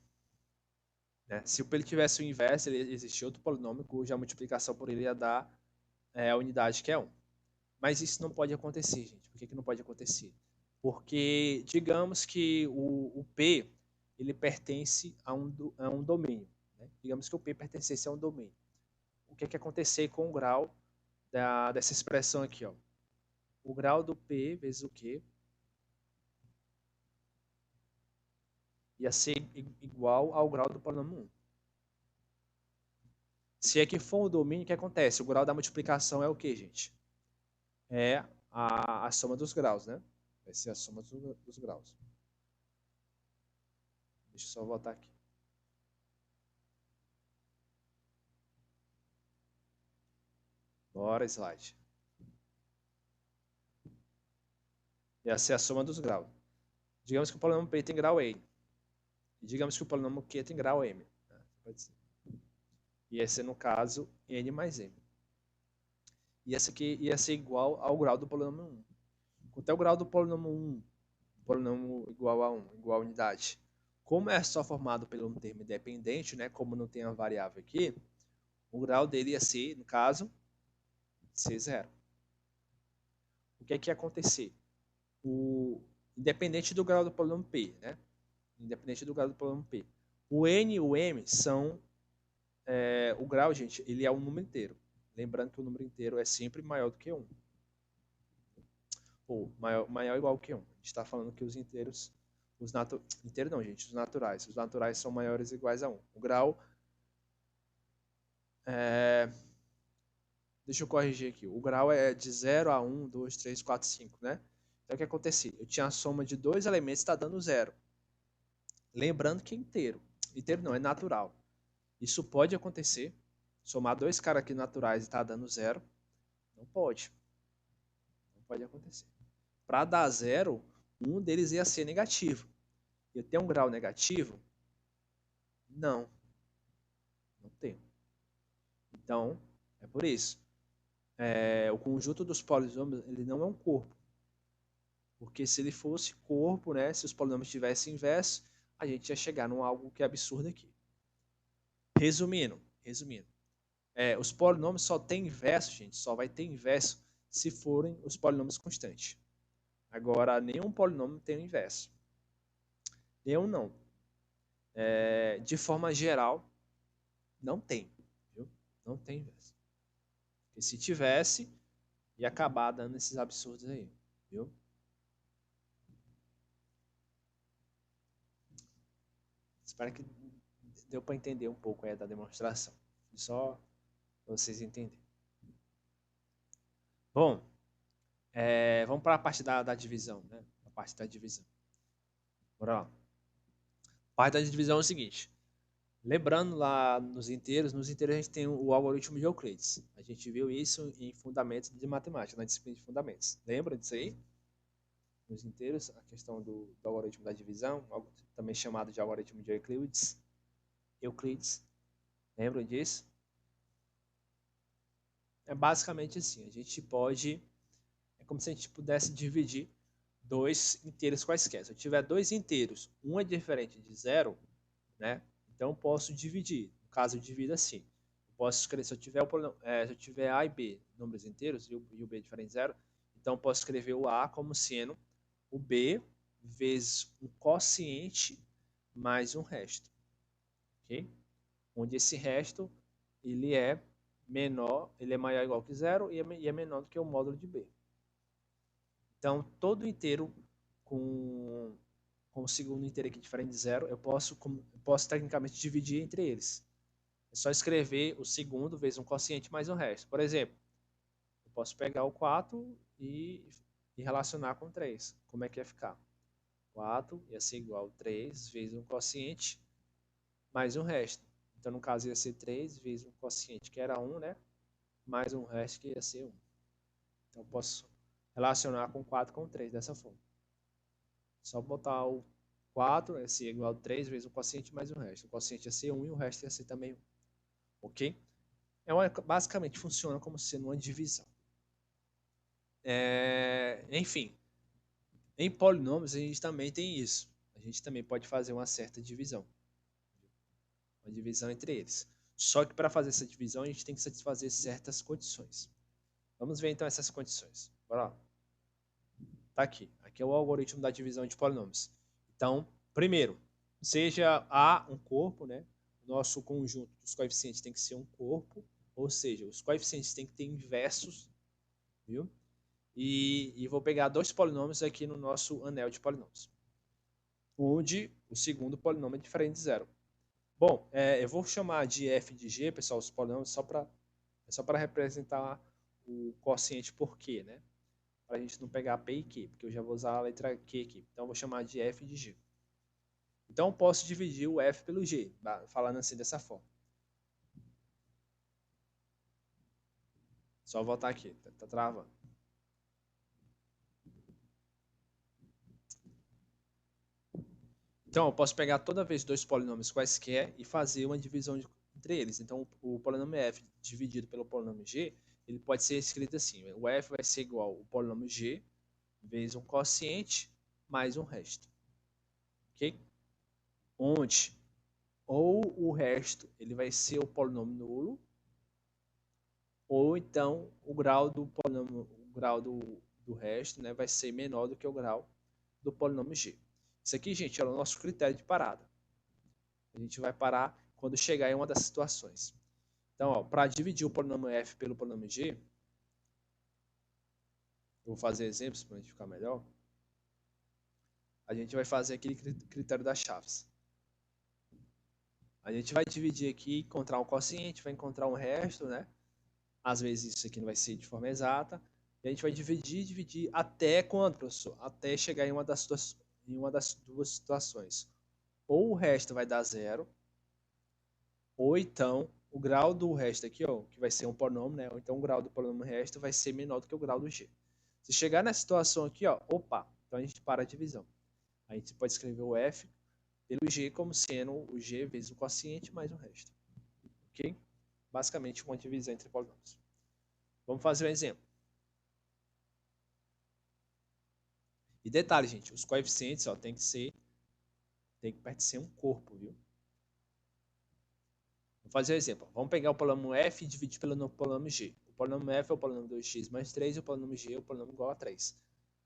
Né? Se o P ele tivesse o inverso, ele existia outro polinômio cuja multiplicação por ele ia dar a unidade que é 1. Mas isso não pode acontecer, gente. Por que que não pode acontecer? Porque, digamos que o P ele pertence a um domínio. Né? Digamos que o P pertencesse a um domínio. O que que acontecer com o grau dessa expressão aqui? Ó? O grau do P vezes o Q ia ser igual ao grau do polinômio 1. Se aqui for um domínio, o que acontece? O grau da multiplicação é o que, gente? É a soma dos graus, né? Vai ser a soma dos graus. Deixa eu só voltar aqui. Bora, slide. Ia ser a soma dos graus. Digamos que o polinômio P tem grau N. E digamos que o polinômio Q tem grau M. Né? Pode ser. E esse, no caso, N mais M. E essa aqui ia ser igual ao grau do polinômio 1. Quanto é o grau do polinômio 1? Polinômio igual a 1, igual a unidade. Como é só formado pelo um termo independente, né, como não tem a variável aqui, o grau dele ia ser, no caso, C0. O que é que ia acontecer? Independente do grau do polinômio P, né? Independente do grau do polinômio P. O N e o M são... o grau, gente, ele é um número inteiro. Lembrando que o número inteiro é sempre maior do que 1. Ou maior ou igual que 1. A gente está falando que os inteiros Inteiro não, gente, os naturais. Os naturais são maiores ou iguais a 1. O grau é... Deixa eu corrigir aqui. O grau é de 0 a 1, 2, 3, 4, 5, né? Então, o que acontecia? Eu tinha a soma de dois elementos, está dando 0. Lembrando que é inteiro. Inteiro não, é natural. Isso pode acontecer. Somar dois caras aqui naturais e está dando 0. Não pode. Não pode acontecer. Para dar 0, um deles ia ser negativo. Ia ter um grau negativo? Não. Não tem. Então, é por isso. O conjunto dos polinômios ele não é um corpo. Porque se ele fosse corpo, né, se os polinômios tivessem inverso, a gente ia chegar num algo que é absurdo aqui. Resumindo, os polinômios só tem inverso, gente, só vai ter inverso se forem os polinômios constantes. Agora, nenhum polinômio tem o inverso. Nenhum não. De forma geral, não tem. Viu? Não tem inverso. Porque se tivesse, ia acabar dando esses absurdos aí. Viu? Espero que deu para entender um pouco aí da demonstração. Só para vocês entenderem. Bom, vamos para a parte da divisão, né? A parte da divisão. Bora lá. A parte da divisão é o seguinte. Lembrando lá nos inteiros a gente tem o algoritmo de Euclides. A gente viu isso em Fundamentos de Matemática, na disciplina de Fundamentos. Lembra disso aí? Nos inteiros, a questão do algoritmo da divisão, também chamado de algoritmo de Euclides. Lembram disso? É basicamente assim. A gente pode... É como se a gente pudesse dividir dois inteiros quaisquer. Se eu tiver dois inteiros, um é diferente de zero, né? Então eu posso dividir. No caso, eu divido assim. Eu posso escrever, se eu tiver A e B, números inteiros, e o B diferente de zero, então eu posso escrever o A como sendo o B vezes um quociente mais um resto. Ok? Onde esse resto ele é menor, ele é maior ou igual que zero e é menor do que o módulo de B. Então, todo inteiro com o segundo inteiro aqui diferente de zero, eu posso tecnicamente dividir entre eles. É só escrever o segundo vezes um quociente mais um resto. Por exemplo, eu posso pegar o 4 e relacionar com 3. Como é que ia ficar? 4 ia ser igual a 3 vezes um quociente mais um resto. Então, no caso, ia ser 3 vezes um quociente que era 1, né? Mais um resto que ia ser 1. Então, eu posso relacionar com 4 com 3 dessa forma. Só botar o 4 ia ser igual a 3 vezes o quociente mais o resto. O quociente ia ser 1 e o resto ia ser também 1. Ok? Basicamente funciona como sendo uma divisão. Enfim, em polinômios a gente também tem isso. A gente também pode fazer uma certa divisão. Uma divisão entre eles. Só que para fazer essa divisão a gente tem que satisfazer certas condições. Vamos ver então essas condições. Bora lá. Tá aqui. Aqui é o algoritmo da divisão de polinômios. Então, primeiro, seja A um corpo, né? O nosso conjunto dos coeficientes tem que ser um corpo, ou seja, os coeficientes têm que ter inversos, viu? E vou pegar dois polinômios aqui no nosso anel de polinômios, onde o segundo polinômio é diferente de zero. Bom, eu vou chamar de f de g, pessoal, os polinômios só para representar o quociente por Q, né? Para a gente não pegar P e Q, porque eu já vou usar a letra Q aqui. Então, eu vou chamar de f de g. Então, eu posso dividir o f pelo g, falando assim dessa forma. Só voltar aqui, tá travando. Então, eu posso pegar toda vez dois polinômios quaisquer e fazer uma divisão entre eles. Então, o polinômio f dividido pelo polinômio g, ele pode ser escrito assim. O f vai ser igual ao polinômio g vezes um quociente mais um resto. Ok? Onde ou o resto ele vai ser o polinômio nulo, ou então o grau do polinômio, o grau do resto, né, vai ser menor do que o grau do polinômio g. Isso aqui, gente, é o nosso critério de parada. A gente vai parar quando chegar em uma das situações. Então, para dividir o polinômio f pelo polinômio g, eu vou fazer exemplos para a gente ficar melhor. a gente vai fazer aquele critério das chaves. A gente vai dividir aqui, encontrar um quociente, vai encontrar um resto, né? Às vezes isso aqui não vai ser de forma exata. E a gente vai dividir até quando, professor? Até chegar em uma das duas situações. Ou o resto vai dar zero, ou então o grau do resto aqui, ó, que vai ser um polinômio, né? Ou então o grau do polinômio resto vai ser menor do que o grau do g. Se chegar nessa situação aqui, ó, opa, então a gente para a divisão. A gente pode escrever o f pelo g como sendo o g vezes o quociente mais o resto. Ok? Basicamente uma divisão entre polinômios. Vamos fazer um exemplo. E detalhe, gente, os coeficientes ó, tem que pertencer a um corpo, viu? Vamos fazer um exemplo. Vamos pegar o polinômio f e dividir pelo polinômio g. O polinômio f é o polinômio 2x mais 3 e o polinômio g é o polinômio igual a 3.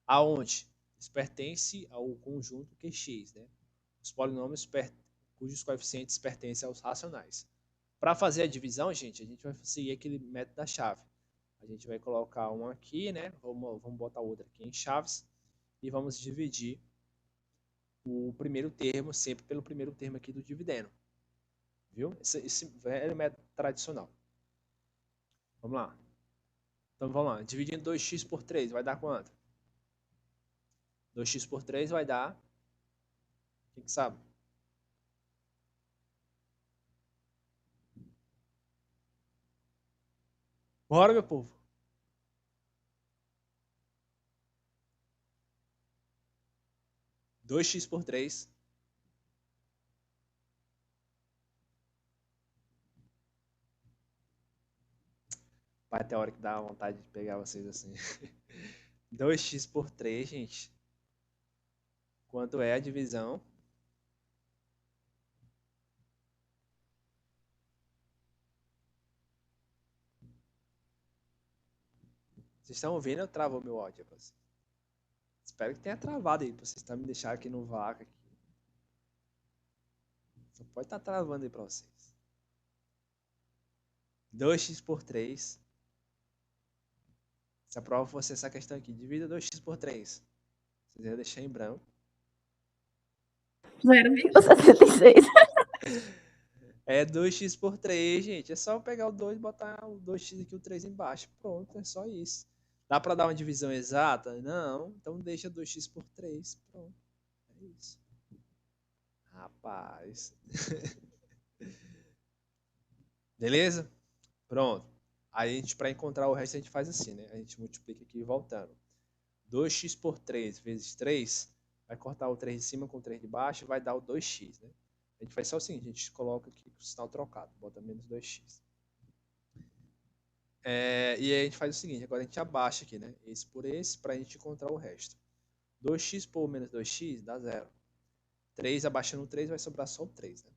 Aonde? Isso pertence ao conjunto QX, né? Os polinômios cujos coeficientes pertencem aos racionais. Para fazer a divisão, gente, a gente vai seguir aquele método da chave. A gente vai colocar um aqui, né? Vamos botar outro aqui em chaves e vamos dividir o primeiro termo sempre pelo primeiro termo aqui do dividendo. Viu? Esse velho método tradicional. Vamos lá. Então vamos lá. Dividindo 2x por 3 vai dar quanto? 2x por 3 vai dar... Quem que sabe? Bora, meu povo. 2x por 3. Vai ter hora que dá vontade de pegar vocês assim. 2x por 3, gente. Quanto é a divisão? Vocês estão ouvindo? Eu travo meu áudio. Espero que tenha travado aí, pra vocês estão me deixando aqui no vácuo. Só pode estar travando aí pra vocês. 2x por 3. Se a prova fosse essa questão aqui, divida 2x por 3. Vocês iam deixar em branco. 0,76. É 2x por 3, gente. É só pegar o 2 e botar o 2x aqui, o 3 embaixo. Pronto, é só isso. Dá para dar uma divisão exata? Não. Então deixa 2x por 3. Pronto. É isso. Rapaz. Beleza? Pronto. Aí a gente, para encontrar o resto, a gente faz assim, né? A gente multiplica aqui voltando. 2x por 3 vezes 3, vai cortar o 3 de cima com o 3 de baixo, vai dar o 2x, né? A gente faz só o seguinte, a gente coloca aqui o sinal trocado, bota menos 2x. E aí a gente faz o seguinte, agora a gente abaixa aqui, né? Esse por esse, para a gente encontrar o resto. 2x por menos 2x dá 0. 3 abaixando o 3 vai sobrar só o 3, né?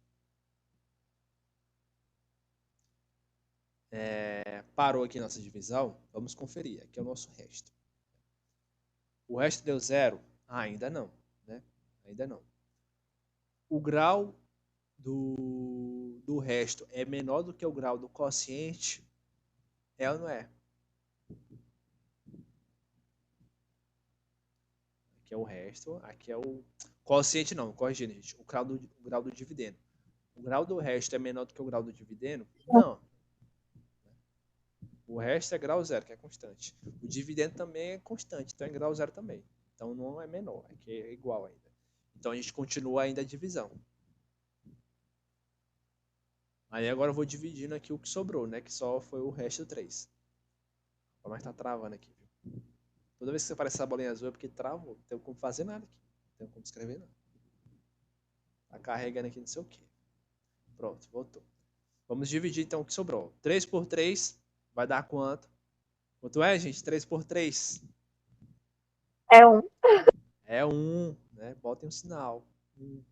Parou aqui nossa divisão, vamos conferir. Aqui é o nosso resto. O resto deu 0? Ainda não, né? Ainda não. O grau do resto é menor do que o grau do quociente? É ou não é? Aqui é o resto, aqui é o quociente não, corrigindo, gente. O grau do dividendo. O grau do resto é menor do que o grau do dividendo? Não. O resto é grau zero, que é constante. O dividendo também é constante, então é grau zero também. Então não é menor, aqui é igual ainda. Então a gente continua ainda a divisão. Aí agora eu vou dividindo aqui o que sobrou, né? Que só foi o resto 3. Mas tá travando aqui, viu? Toda vez que você aparece essa bolinha azul é porque travou. Não tem como fazer nada aqui. Não tem como escrever nada. Tá carregando aqui não sei o que. Pronto, voltou. Vamos dividir então o que sobrou. 3 por 3 vai dar quanto? Quanto é, gente? 3 por 3? É 1. É 1, né? Botem um sinal. 1.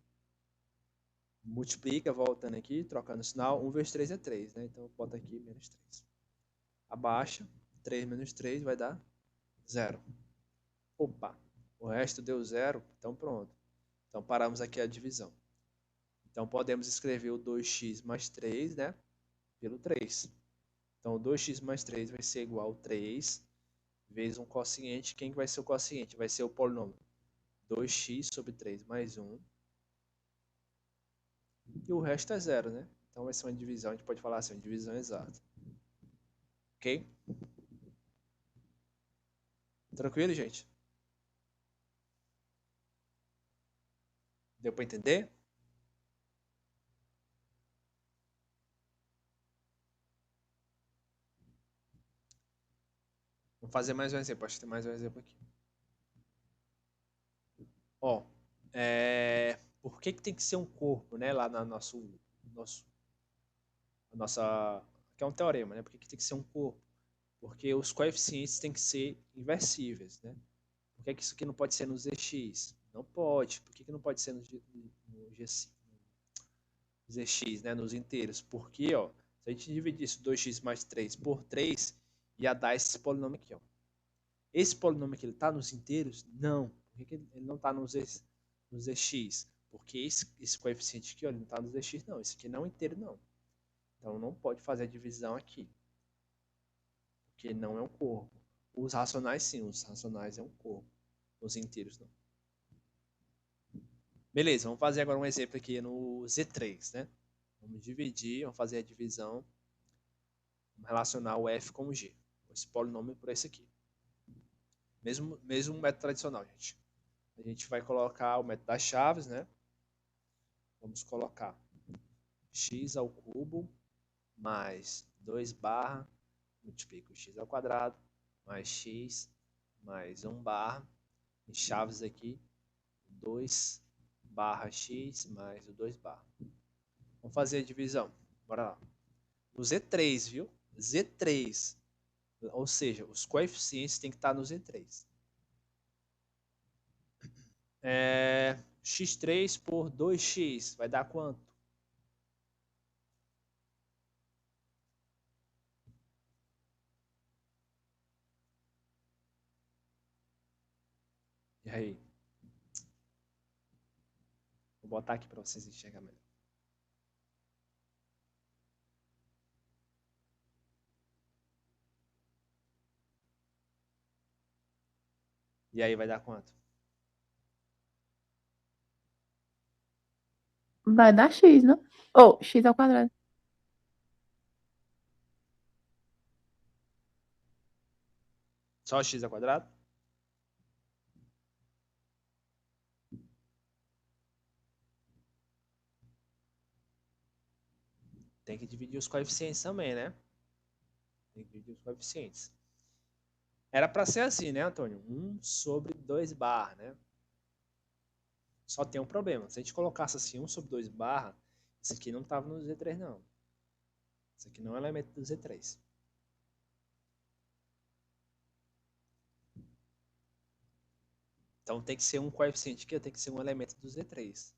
Multiplica, voltando aqui, trocando o sinal. 1 vezes 3 é 3, né? Então bota aqui menos 3. Abaixa. 3 menos 3 vai dar 0. Opa, o resto deu 0, então pronto. Então paramos aqui a divisão. Então podemos escrever o 2x mais 3, né? Pelo 3. Então 2x mais 3 vai ser igual a 3 vezes um quociente. Quem vai ser o quociente? Vai ser o polinômio 2x sobre 3 mais 1. E o resto é zero, né? Então vai ser uma divisão, a gente pode falar assim, uma divisão exata. Ok? Tranquilo, gente? Deu para entender? Vamos fazer mais um exemplo. Acho que tem mais um exemplo aqui. Ó, por que tem que ser um corpo, né? Lá na nossa... Aqui é um teorema, né? Por que tem que ser um corpo? Porque os coeficientes têm que ser inversíveis, né? Por que isso aqui não pode ser no Zx? Não pode. Por que não pode ser no Zx, né? Nos inteiros? Porque, ó, se a gente dividisse 2x mais 3 por 3, ia dar esse polinômio aqui, ó. Esse polinômio aqui, ele está nos inteiros? Não. Por que ele não está nos Zx? Porque esse coeficiente aqui, ó, ele não está nos Zx, não. Esse aqui não é inteiro, não. Então, não pode fazer a divisão aqui. Porque não é um corpo. Os racionais, sim. Os racionais é um corpo. Os inteiros, não. Beleza, vamos fazer agora um exemplo aqui no Z3, né? Vamos dividir, vamos fazer a divisão. Vamos relacionar o F com o G. Esse polinômio por esse aqui. Mesmo método tradicional, gente. A gente vai colocar o método das chaves, né? Vamos colocar x ao cubo mais 2 barra, multiplica o x ao quadrado, mais x mais 1 barra, em chaves aqui, 2 barra x mais o 2 barra. Vamos fazer a divisão. Bora lá. O Z3, viu? Z3. Ou seja, os coeficientes têm que estar no Z3. X3 por 2x vai dar quanto? E aí? Vou botar aqui para vocês enxergarem melhor. E aí vai dar quanto? Vai dar x, não? Ou x ao quadrado. Só x ao quadrado? Tem que dividir os coeficientes também, né? Tem que dividir os coeficientes. Era para ser assim, né, Antônio? 1 sobre 2 barra, né? Só tem um problema. Se a gente colocasse assim 1 sobre 2 barra, isso aqui não estava no Z3, não. Isso aqui não é elemento do Z3. Então tem que ser um coeficiente aqui, tem que ser um elemento do Z3.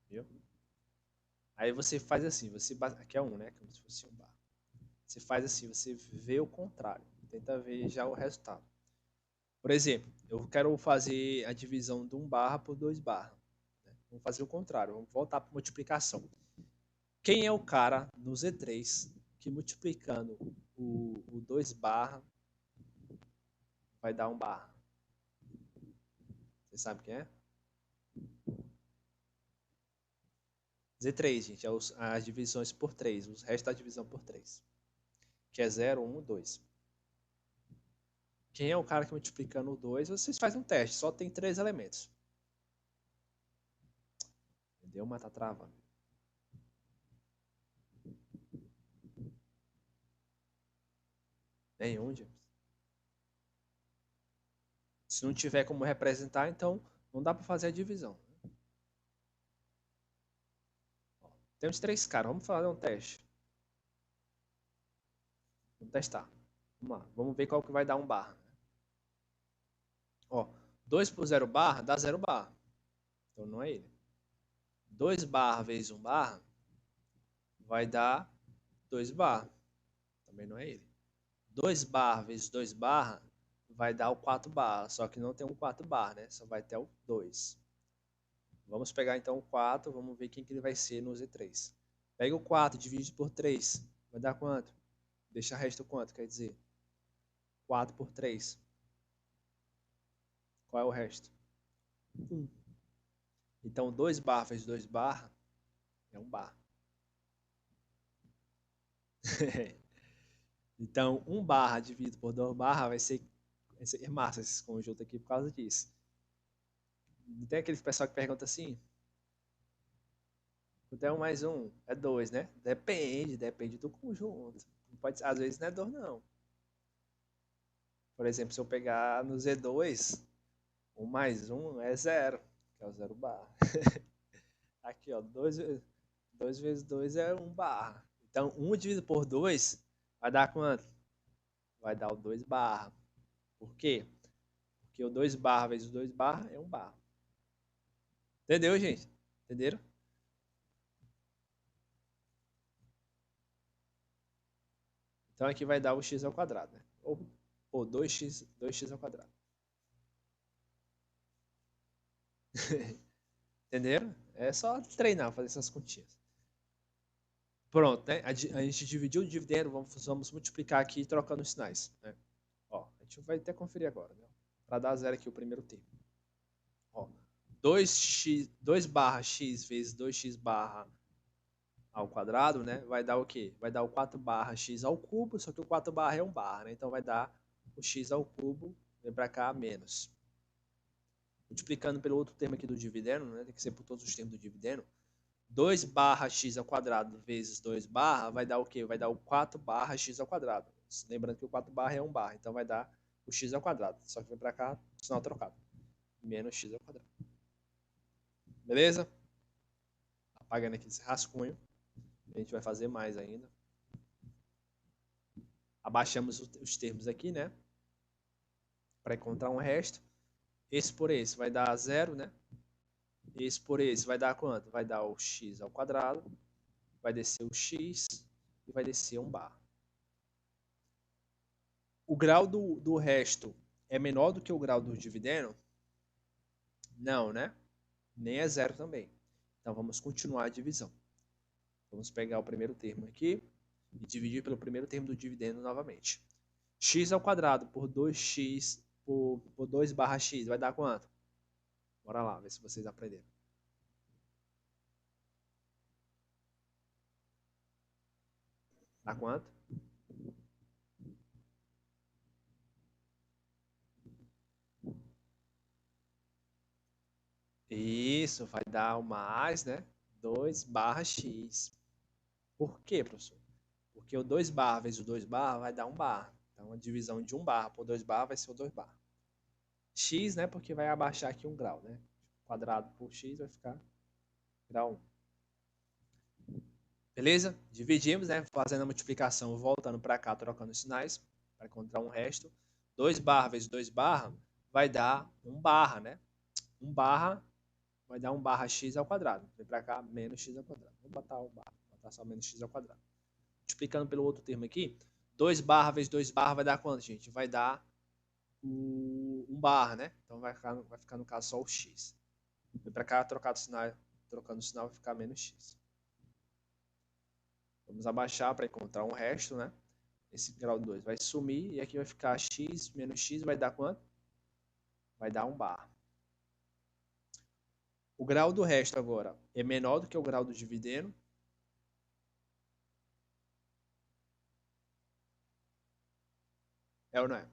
Viu? Aí você faz assim, aqui é 1, né? Como se fosse um barra. Você faz assim, você vê o contrário. Tenta ver já o resultado. Por exemplo, eu quero fazer a divisão de 1 barra por 2 barra. Vamos fazer o contrário, vamos voltar para multiplicação. Quem é o cara no Z3 que multiplicando o 2 barra vai dar 1 barra? Você sabe quem é? Z3, gente, é as divisões por 3, os restos da divisão por 3. Que é 0, 1, 2. Quem é o cara que multiplicando o 2, vocês fazem um teste, só tem 3 elementos. Entendeu? Mas tá travando. Nenhum, James. Se não tiver como representar, então não dá para fazer a divisão. Temos 3 caras, vamos fazer um teste. Vamos testar. Vamos lá, vamos ver qual que vai dar 1 barra. Ó, 2 por 0 barra dá 0 barra. Então não é ele. 2 barra vezes 1 barra vai dar 2 barra. Também não é ele. 2 barra vezes 2 barra vai dar o 4 barra. Só que não tem um 4 barra, né? Só vai ter o 2. Vamos pegar então o 4, vamos ver quem que ele vai ser no Z3. Pega o 4, divide por 3. Vai dar quanto? Deixa resto quanto, quer dizer? 4 por 3. Qual é o resto? 1. Então, 2 barra vezes 2 barra é 1 barra. Então, 1 barra dividido por 2 barra vai ser massa esse conjunto aqui por causa disso. Tem aquele pessoal que pergunta assim, quanto é 1 mais 1? É 2, né? Depende do conjunto. Pode, às vezes não é 2, não. Por exemplo, se eu pegar no Z2, 1 mais 1 é 0, que é o 0 barra. Aqui, ó, 2 vezes 2 é 1 barra. Então, 1 dividido por 2 vai dar quanto? Vai dar o 2 barra. Por quê? Porque o 2 barra vezes 2 barra é 1 barra. Entendeu, gente? Entenderam? Então, aqui vai dar o x ao quadrado, né? Ou 2x ao quadrado. Entenderam? É só treinar, fazer essas continhas. Pronto, né? A gente dividiu o dividendo, vamos multiplicar aqui trocando os sinais. Né? Ó, a gente vai até conferir agora, né? Para dar zero aqui o primeiro termo. Ó, 2 barra x vezes 2x barra ao quadrado, né? Vai dar o quê? Vai dar o 4 barra x ao cubo, só que o 4 barra é 1 barra, né? Então vai dar o x ao cubo, vem para cá, menos. Multiplicando pelo outro termo aqui do dividendo, né? Tem que ser por todos os termos do dividendo. 2 barra x ao quadrado vezes 2 barra vai dar o quê? Vai dar o 4 barra x ao quadrado. Lembrando que o 4 barra é 1 barra, então vai dar o x ao quadrado. Só que vem para cá, sinal trocado. Menos x ao quadrado. Beleza? Apagando aqui esse rascunho. A gente vai fazer mais ainda. Abaixamos os termos aqui, né? Para encontrar um resto. Esse por esse vai dar 0, né? Esse por esse vai dar quanto? Vai dar o x ao quadrado. Vai descer o x e vai descer 1 barra. O grau do resto é menor do que o grau do dividendo? Não, né? Nem é 0 também. Então, vamos continuar a divisão. Vamos pegar o primeiro termo aqui e dividir pelo primeiro termo do dividendo novamente. X ao quadrado por 2x por 2 barra x vai dar quanto? Bora lá, ver se vocês aprenderam. Dá quanto? Isso, vai dar o mais, né? 2 barra x. Por quê, professor? Porque o 2 barra vezes o 2 barra vai dar 1 barra. Então, a divisão de 1 barra por 2 barra vai ser o 2 barra. X, né? Porque vai abaixar aqui 1 grau, né? Quadrado por x vai ficar grau 1. Beleza? Dividimos, né? Fazendo a multiplicação, voltando para cá, trocando os sinais, para encontrar um resto. 2 barra vezes 2 barra vai dar 1 barra, né? 1 barra vai dar 1 barra x ao quadrado. Vem para cá, menos x ao quadrado. Vou botar 1 barra, vou botar só menos x ao quadrado. Multiplicando pelo outro termo aqui, 2 barra vezes 2 barra vai dar quanto, gente? Vai dar 1 barra, né? Então vai ficar no caso só o x. Vem para cá, trocando o sinal vai ficar menos x. Vamos abaixar para encontrar um resto, né? Esse grau 2 vai sumir e aqui vai ficar x menos x vai dar quanto? Vai dar 1 barra. O grau do resto agora é menor do que o grau do dividendo. É ou não é?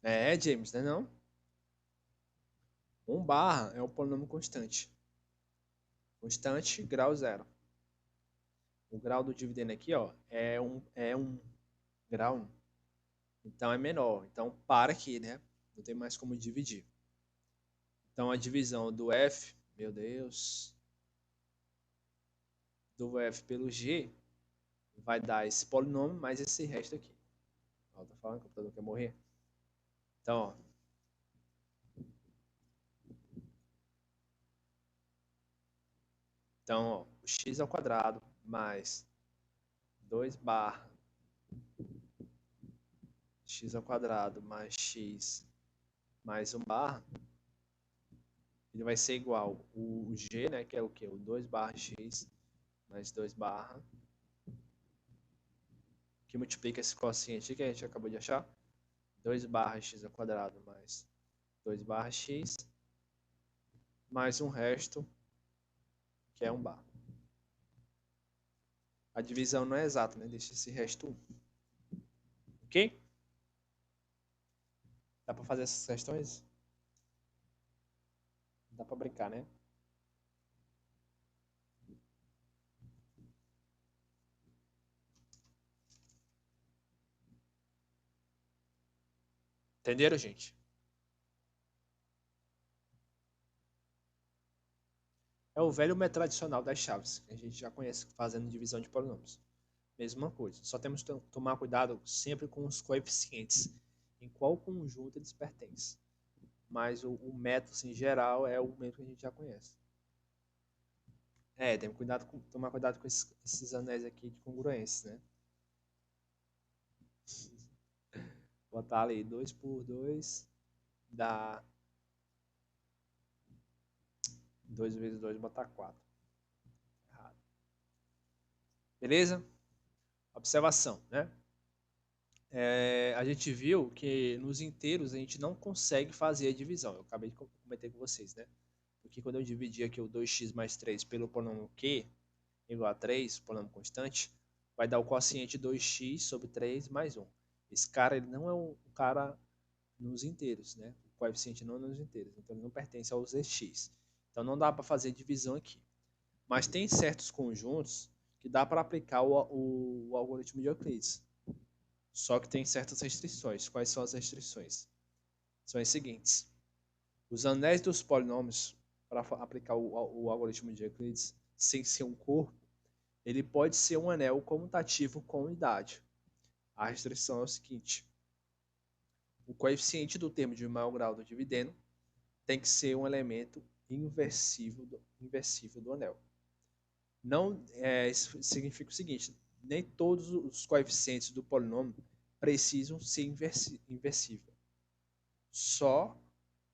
É, James, não é não? 1 barra é um polinômio constante. Constante, grau 0. O grau do dividendo aqui, ó, é um grau 1. Então é menor. Então para aqui, né? Não tem mais como dividir. Então a divisão do f, meu Deus, do f pelo g vai dar esse polinômio mais esse resto aqui. Ó, tá falando que o computador quer morrer? Então, ó. Então, ó, o x ao quadrado mais 2 barra x ao quadrado mais x mais 1 barra, ele vai ser igual o g, né, que é o quê? O 2 barra x mais 2 barra, que multiplica esse quociente que a gente acabou de achar, 2 barra x ao quadrado mais 2 barra x, mais um resto, que é 1 bar. A divisão não é exata, né? Deixa esse resto 1. Ok? Dá para fazer essas questões? Dá para brincar, né? Entenderam, gente? É o velho método tradicional das chaves, que a gente já conhece fazendo divisão de polinômios. Mesma coisa. Só temos que tomar cuidado sempre com os coeficientes, em qual conjunto eles pertencem. Mas o método, assim, em geral, é o mesmo que a gente já conhece. Tem que tomar cuidado com esses anéis aqui de congruência, né? Botar ali 2 por 2 dá 2 vezes 2, botar 4. Errado. Beleza? Observação, né? A gente viu que nos inteiros a gente não consegue fazer a divisão. Eu acabei de comentar com vocês, né? Porque quando eu dividi aqui o 2x mais 3 pelo ponômio q igual a 3, ponômio constante, vai dar o quociente 2x sobre 3 mais 1. Esse cara ele não é um cara nos inteiros, né? O coeficiente não é nos inteiros, então ele não pertence aos x. Então não dá para fazer divisão aqui. Mas tem certos conjuntos que dá para aplicar o algoritmo de Euclides. Só que tem certas restrições. Quais são as restrições? São as seguintes. Os anéis dos polinômios, para aplicar o algoritmo de Euclides, sem ser um corpo, ele pode ser um anel comutativo com unidade. A restrição é o seguinte. O coeficiente do termo de maior grau do dividendo tem que ser um elemento inversível do anel. Não, isso significa o seguinte, nem todos os coeficientes do polinômio precisam ser inversível. Só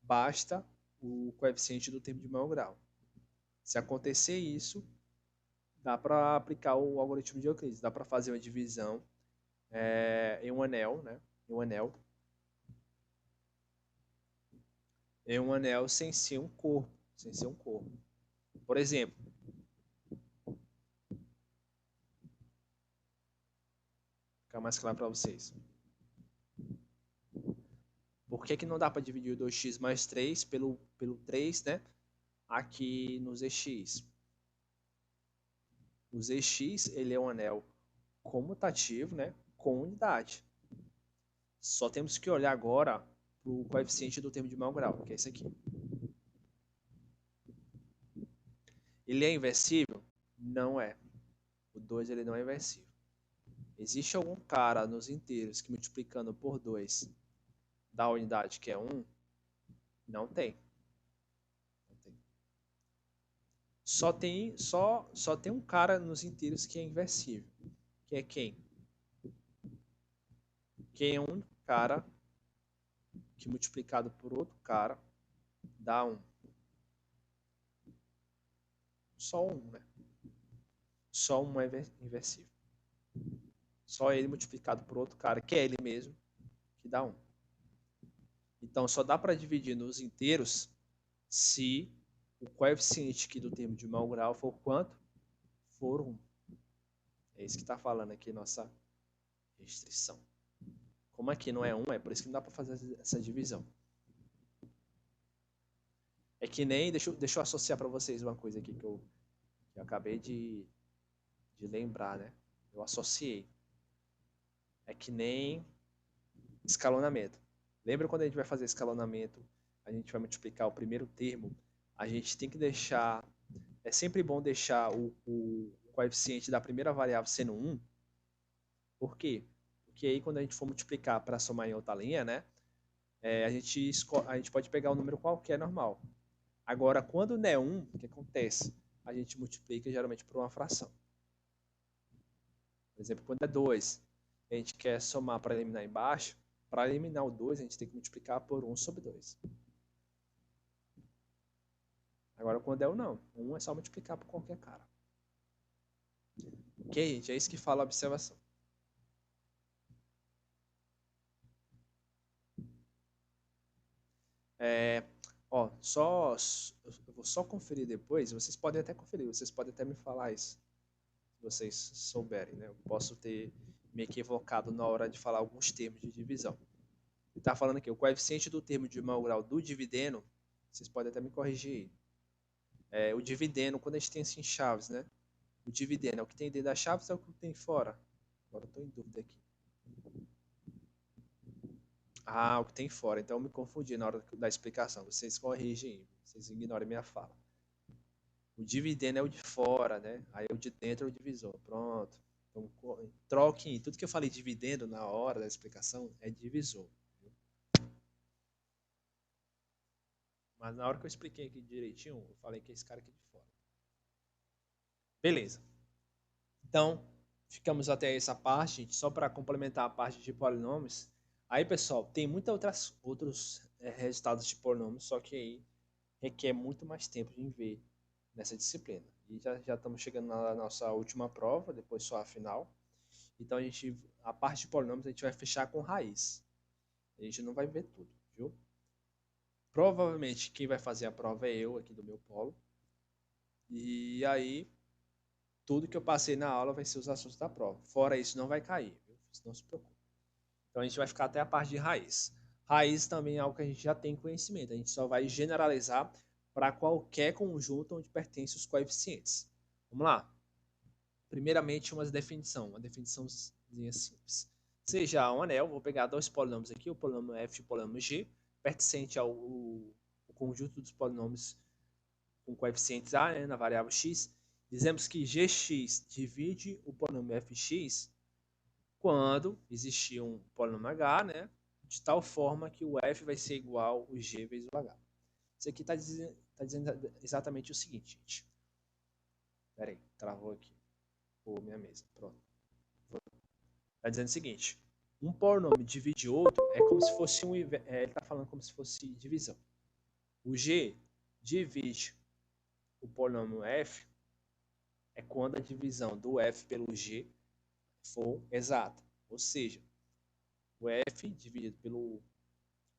basta o coeficiente do termo de maior grau. Se acontecer isso, dá para aplicar o algoritmo de Euclides, dá para fazer uma divisão em um anel, né? Em um anel sem ser um corpo, Por exemplo, ficar mais claro para vocês. Por que não dá para dividir o 2x mais 3 pelo 3, né? Aqui nos EX. Os EX, ele é um anel comutativo, né? Com unidade. Só temos que olhar agora para o coeficiente do termo de maior grau, que é esse aqui. Ele é inversível? Não é. O 2 ele não é inversível. Existe algum cara nos inteiros que multiplicando por 2 dá a unidade que é 1? Não tem. Só tem um cara nos inteiros que é inversível. Que é quem? Que é um cara que multiplicado por outro cara dá 1. Só um, né? Só um é inversível. Só ele multiplicado por outro cara, que é ele mesmo, que dá 1. Então, só dá para dividir nos inteiros se o coeficiente aqui do termo de maior grau for quanto? For 1. É isso que está falando aqui nossa restrição. Como aqui não é 1, é por isso que não dá para fazer essa divisão. É que nem, deixa eu associar para vocês uma coisa aqui que eu acabei de lembrar, né? Eu associei. É que nem escalonamento. Lembra quando a gente vai fazer escalonamento, a gente vai multiplicar o primeiro termo, a gente tem que deixar, é sempre bom deixar o coeficiente da primeira variável sendo 1. Por quê? Porque aí quando a gente for multiplicar para somar em outra linha, né? A gente pode pegar um número qualquer normal. Agora, quando não é 1, o que acontece? A gente multiplica geralmente por uma fração. Por exemplo, quando é 2, a gente quer somar para eliminar embaixo. Para eliminar o 2, a gente tem que multiplicar por 1 sobre 2. Agora, quando é o não, 1 é só multiplicar por qualquer cara. Ok, gente? É isso que fala a observação. Ó, eu vou só conferir depois. Vocês podem até conferir, vocês podem até me falar isso, se vocês souberem, né? Eu posso ter me equivocado na hora de falar alguns termos de divisão. Ele está falando aqui, o coeficiente do termo de maior grau do dividendo, vocês podem até me corrigir aí. O dividendo, quando a gente tem assim chaves, né? O dividendo é o que tem dentro das chaves ou é o que tem fora? Agora eu estou em dúvida aqui. Ah, o que tem fora. Então eu me confundi na hora da explicação. Vocês corrigem, vocês ignorem minha fala. O dividendo é o de fora, né? Aí o de dentro é o divisor. Pronto. Então, troquem. Tudo que eu falei dividendo na hora da explicação é divisor. Mas na hora que eu expliquei aqui direitinho, eu falei que é esse cara aqui de fora. Beleza. Então, ficamos até essa parte, gente, só para complementar a parte de polinômios. Aí, pessoal, tem muitos outros resultados de polinômios, só que aí requer muito mais tempo de ver nessa disciplina. E já estamos chegando na nossa última prova, depois só a final. Então, a parte de polinômios a gente vai fechar com raiz. A gente não vai ver tudo, viu? Provavelmente quem vai fazer a prova é eu aqui do meu polo. E aí, tudo que eu passei na aula vai ser os assuntos da prova. Fora isso, não vai cair, viu? Não se preocupe. Então, a gente vai ficar até a parte de raiz. Raiz também é algo que a gente já tem conhecimento. A gente só vai generalizar para qualquer conjunto onde pertencem os coeficientes. Vamos lá? Primeiramente, uma definiçãozinha simples. Seja um anel, vou pegar dois polinômios aqui, o polinômio f e o polinômio g, pertencente ao conjunto dos polinômios com coeficientes a, né, na variável x. Dizemos que gx divide o polinômio fx quando existir um polinômio h, né, de tal forma que o f vai ser igual ao g vezes o h. Isso aqui está dizendo exatamente o seguinte, gente. Espera aí, travou aqui. Minha mesa, pronto. Está dizendo o seguinte, um polinômio divide outro é como se fosse ele está falando como se fosse divisão. O g divide o polinômio f é quando a divisão do f pelo g for exata. Ou seja, o f dividido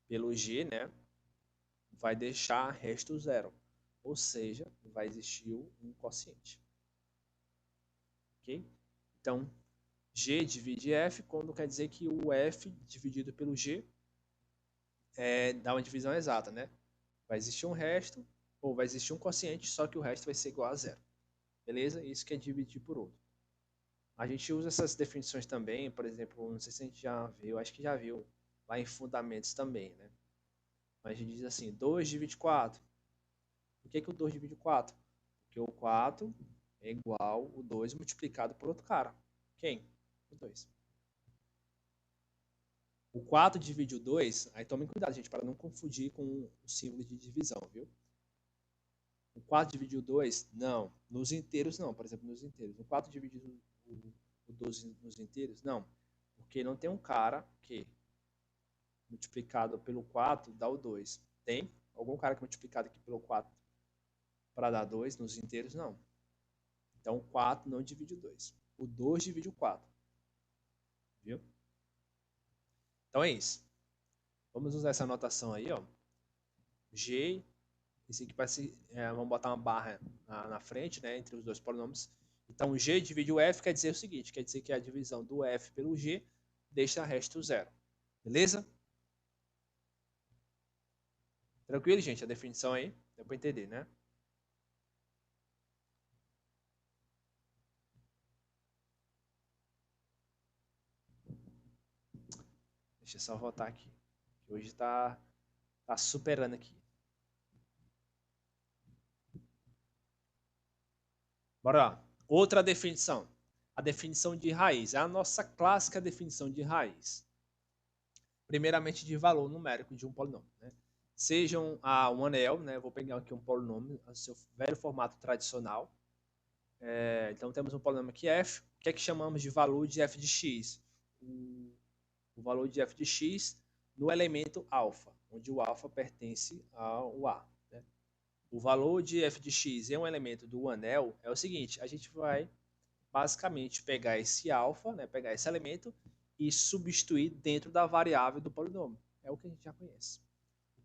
pelo g, né, vai deixar resto zero. Ou seja, vai existir um quociente. Ok? Então, g divide f quando quer dizer que o f dividido pelo g dá uma divisão exata, né? Vai existir um resto, ou vai existir um quociente, só que o resto vai ser igual a zero. Beleza? Isso que é dividir por outro. A gente usa essas definições também, por exemplo, não sei se a gente já viu, acho que já viu, lá em fundamentos também, né? Mas a gente diz assim, 2 divide 4. Por que o 2 divide 4? Porque o 4 é igual o 2 multiplicado por outro cara. Quem? O 2. O 4 divide o 2, aí tomem cuidado, gente, para não confundir com o símbolo de divisão, viu? O 4 divide o 2? Não. Nos inteiros, não. Por exemplo, nos inteiros. O 4 divide o 12 nos inteiros? Não. Porque não tem um cara que multiplicado pelo 4 dá o 2. Tem algum cara que multiplicado aqui pelo 4 para dar 2 nos inteiros? Não. Então, o 4 não divide o 2. O 2 divide o 4. Viu? Então, é isso. Vamos usar essa notação aí, ó. G, esse aqui parece, vamos botar uma barra na frente, né, entre os dois polinômios. Então, G divide o F quer dizer o seguinte, quer dizer que a divisão do F pelo G deixa resto zero. Beleza? Tranquilo, gente? A definição aí, deu para entender, né? Deixa eu só voltar aqui. Hoje tá superando aqui. Bora lá. Outra definição. A definição de raiz. É a nossa clássica definição de raiz. Primeiramente, de valor numérico de um polinômio, né? Seja um anel, né? Vou pegar aqui um polinômio, o seu velho formato tradicional. Então, temos um polinômio aqui, f. O que é que chamamos de valor de f de x? O valor de f de x no elemento alfa, onde o alfa pertence ao a. Né? O valor de f de x em um elemento do anel é o seguinte, a gente vai basicamente pegar esse alfa, né, pegar esse elemento e substituir dentro da variável do polinômio. É o que a gente já conhece.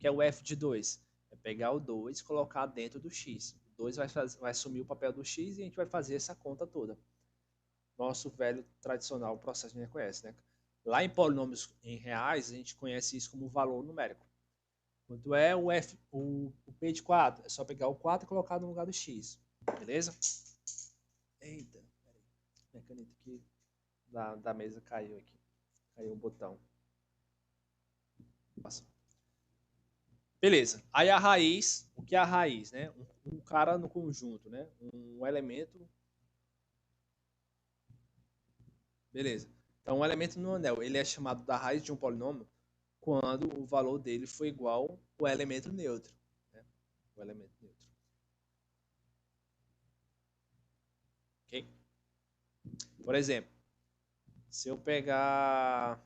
que é o f de 2? É pegar o 2 e colocar dentro do x. O 2 vai assumir o papel do x e a gente vai fazer essa conta toda. Nosso velho tradicional processo que a gente conhece, né? Lá em polinômios em reais, a gente conhece isso como valor numérico. Quanto é o P de 4? É só pegar o 4 e colocar no lugar do X. Beleza? Eita, peraí. Minha caneta aqui da mesa caiu aqui. Caiu o botão. Passa. Beleza. Aí a raiz, o que é a raiz, né? Um cara no conjunto, né? Um elemento. Beleza. Então, um elemento no anel, ele é chamado da raiz de um polinômio quando o valor dele foi igual ao elemento neutro. Né? O elemento neutro. Ok? Por exemplo, se eu pegar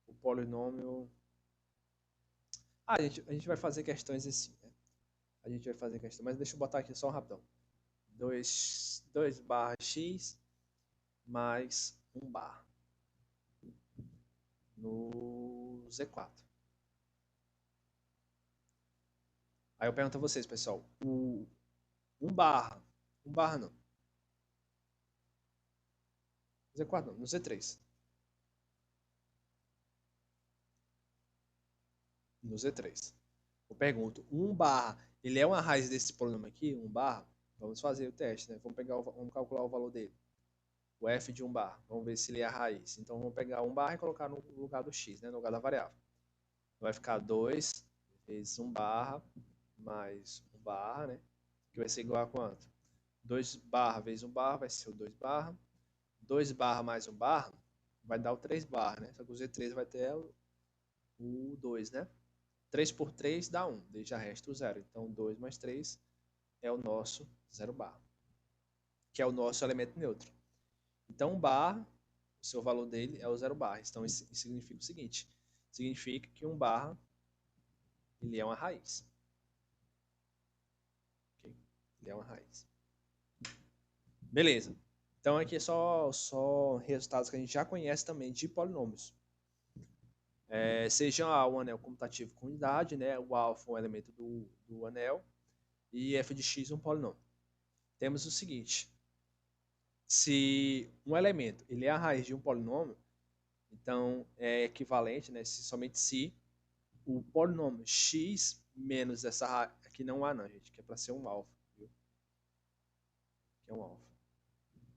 o polinômio... a gente vai fazer questões assim, né? A gente vai fazer questões, mas deixa eu botar aqui só um rapidão. 2 barra x mais 1 barra no Z4. Aí eu pergunto a vocês, pessoal, o 1 barra não. Z4 não, no Z3. No Z3. Eu pergunto, 1 barra, ele é uma raiz desse polinômio aqui, 1 barra? Vamos fazer o teste, né? Vamos calcular o valor dele. O f de 1 barra. Vamos ver se ele é a raiz. Então, vamos pegar 1 barra e colocar no lugar do x, né? No lugar da variável. Vai ficar 2 vezes 1 barra mais 1 barra, né? Que vai ser igual a quanto? 2 barra vezes 1 barra vai ser o 2 barra. 2 barra mais 1 barra vai dar o 3 barra, né? Só que o Z3 vai ter o 2, né? 3 por 3 dá 1, daí já resta o 0. Então, 2 mais 3 é o nosso 0 barra, que é o nosso elemento neutro. Então, 1 barra, o seu valor dele é o 0 barra. Então, isso significa o seguinte, significa que 1 barra, ele é uma raiz. Okay? Ele é uma raiz. Beleza. Então, aqui é só resultados que a gente já conhece também de polinômios. Seja A um anel comutativo com unidade, né? O alfa um elemento do anel e f de x um polinômio. Temos o seguinte, se um elemento ele é a raiz de um polinômio, então é equivalente, né, somente se o polinômio x menos essa raiz, aqui não há não, gente, que é para ser um alfa, viu? Que é um alfa.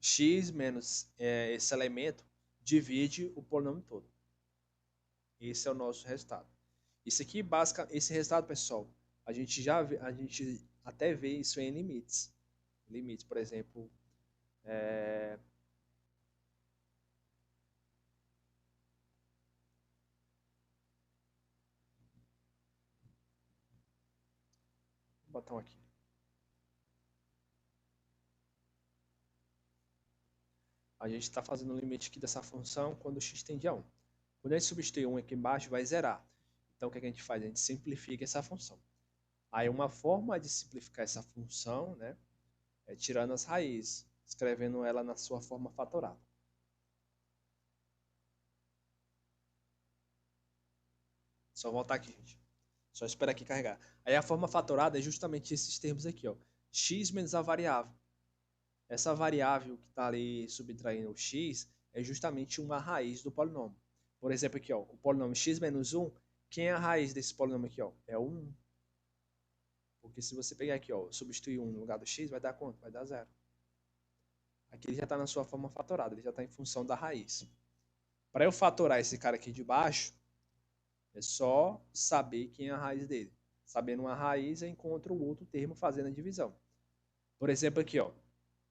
X menos esse elemento divide o polinômio todo. Esse é o nosso resultado. Isso aqui, esse resultado, pessoal, a gente até vê isso em limites. Limites, por exemplo, botão aqui. A gente está fazendo o limite aqui dessa função quando x tende a 1. Quando a gente substituir 1 aqui embaixo, vai zerar. Então, o que a gente faz? A gente simplifica essa função. Aí, uma forma de simplificar essa função, né, é tirando as raízes, escrevendo ela na sua forma fatorada. Só voltar aqui, gente. Só esperar aqui carregar. Aí, a forma fatorada é justamente esses termos aqui, ó. X menos a variável. Essa variável que está ali subtraindo o x é justamente uma raiz do polinômio. Por exemplo, aqui, ó, o polinômio x menos 1, quem é a raiz desse polinômio aqui? Ó? É o 1. Porque se você pegar aqui, ó, substituir 1 no lugar do x, vai dar quanto? Vai dar 0. Aqui ele já está na sua forma fatorada, ele já está em função da raiz. Para eu fatorar esse cara aqui de baixo, é só saber quem é a raiz dele. Sabendo uma raiz, eu encontro o outro termo fazendo a divisão. Por exemplo, aqui, ó,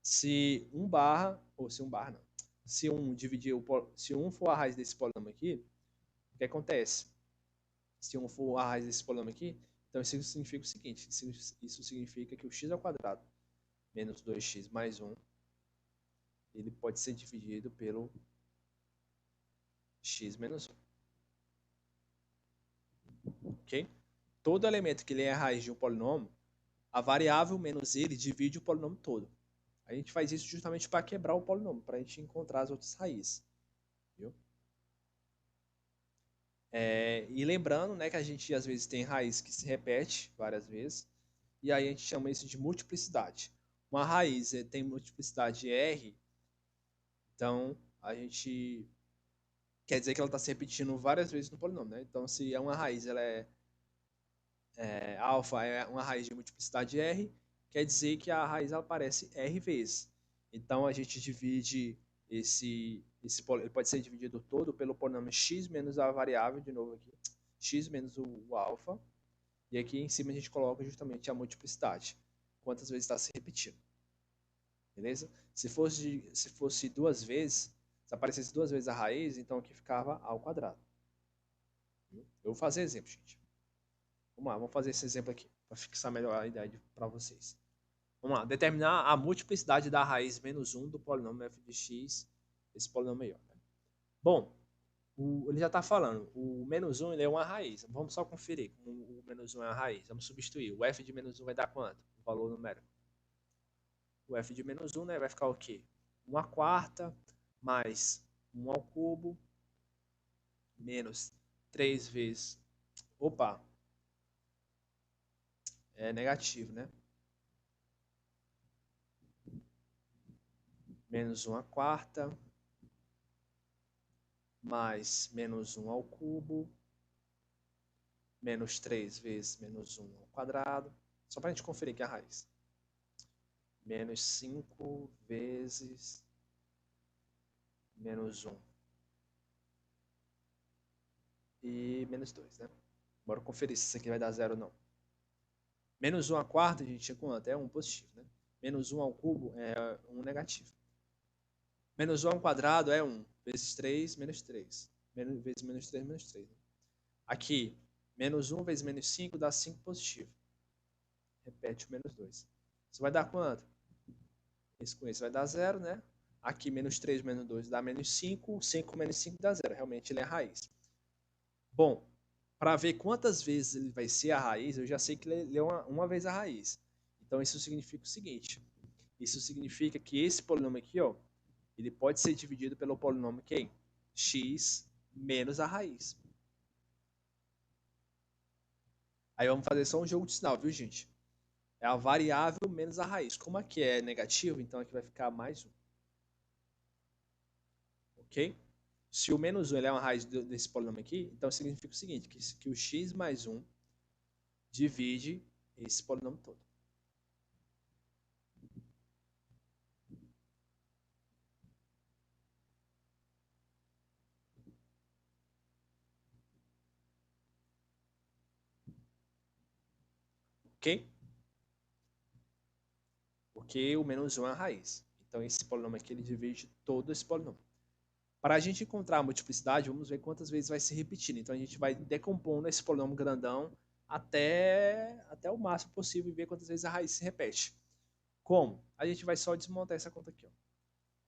se 1 barra, ou se 1 barra não, se 1 for a raiz desse polinômio aqui, o que acontece? Se 1 for a raiz desse polinômio aqui, então isso significa o seguinte, isso significa que o x ao quadrado menos 2x mais 1, ele pode ser dividido pelo x menos 1. Ok? Todo elemento que ele é a raiz de um polinômio, a variável menos ele divide o polinômio todo. A gente faz isso justamente para quebrar o polinômio, para a gente encontrar as outras raízes. Viu? E lembrando, né, que a gente às vezes tem raiz que se repete várias vezes, e aí a gente chama isso de multiplicidade. Uma raiz tem multiplicidade R, então a gente quer dizer que ela está se repetindo várias vezes no polinômio, né? Então, se é uma raiz, ela alfa é uma raiz de multiplicidade R, quer dizer que a raiz aparece R vezes. Então, a gente divide ele pode ser dividido todo pelo polinômio x menos a variável, de novo aqui, x menos o alfa, e aqui em cima a gente coloca justamente a multiplicidade, quantas vezes está se repetindo. Beleza? Se fosse duas vezes, se aparecesse duas vezes a raiz, então aqui ficava ao quadrado. Eu vou fazer exemplo, gente. Vamos lá, vamos fazer esse exemplo aqui, para fixar melhor a ideia para vocês. Vamos lá, determinar a multiplicidade da raiz menos 1 do polinômio f de x, esse polinômio aí. Ó. Bom, ele já está falando, o menos 1 ele é uma raiz. Vamos só conferir como o menos 1 é a raiz. Vamos substituir. O f de menos 1 vai dar quanto? O valor numérico. O f de menos 1 né, vai ficar o quê? 1 quarta mais 1 ao cubo menos 3 vezes... Opa! É negativo, né? Menos 1 quarta mais menos 1 ao cubo menos 3 vezes menos 1 ao quadrado. Só para a gente conferir aqui a raiz. Menos 5 vezes menos 1. E menos 2, né? Bora conferir se isso aqui vai dar zero ou não. Menos 1 a quarta, gente, é quanto? É 1 positivo, né? Menos 1 ao cubo é 1 negativo. Menos 1 ao quadrado é 1. Vezes 3, menos 3. Vezes menos 3, menos 3. Né? Aqui, menos 1 vezes menos 5 dá 5 positivo. Repete o menos 2. Isso vai dar quanto? Esse com esse vai dar zero, né? Aqui, menos 3 menos 2 dá menos 5. 5 menos 5 dá zero. Realmente, ele é a raiz. Bom, para ver quantas vezes ele vai ser a raiz, eu já sei que ele é uma vez a raiz. Então, isso significa o seguinte. Isso significa que esse polinômio aqui, ó, ele pode ser dividido pelo polinômio quem? X menos a raiz. Aí vamos fazer só um jogo de sinal, viu, gente? É a variável menos a raiz. Como aqui é negativo, então aqui vai ficar mais 1. Ok? Se o menos 1 ele é uma raiz desse polinômio aqui, então significa o seguinte, que o x mais 1 divide esse polinômio todo. Ok? Porque o menos 1 é a raiz. Então esse polinômio aqui ele divide todo esse polinômio. Para a gente encontrar a multiplicidade, vamos ver quantas vezes vai se repetindo. Então a gente vai decompondo esse polinômio grandão até o máximo possível e ver quantas vezes a raiz se repete. Como? A gente vai só desmontar essa conta aqui. Ó.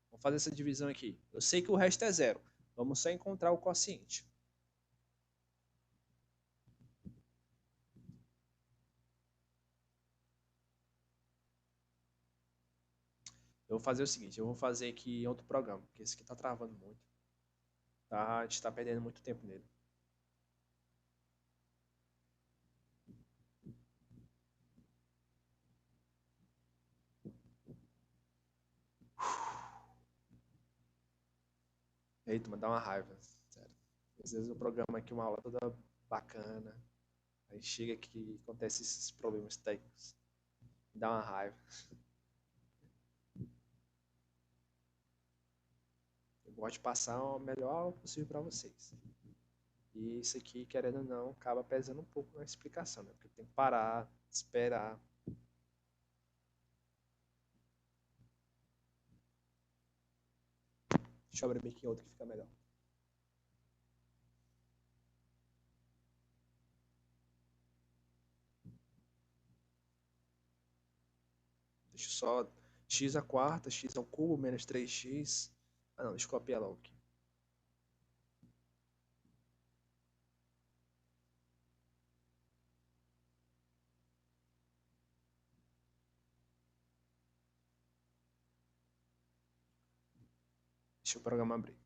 Vamos fazer essa divisão aqui. Eu sei que o resto é zero. Vamos só encontrar o quociente. Eu vou fazer o seguinte, eu vou fazer aqui em outro programa, porque esse aqui está travando muito. Tá? A gente está perdendo muito tempo nele. Eita, mas dá uma raiva, sério. Às vezes eu programa aqui uma aula toda bacana, aí chega aqui e acontece esses problemas técnicos. Me dá uma raiva. Eu gosto de passar o melhor possível para vocês. E isso aqui, querendo ou não, acaba pesando um pouco na explicação, né? Porque tem que parar, esperar. Deixa eu abrir aqui outro que fica melhor. Deixa eu só x a quarta, x ao cubo, menos 3x. Ah, não, deixa eu copiar logo aqui. Deixa o programa abrir.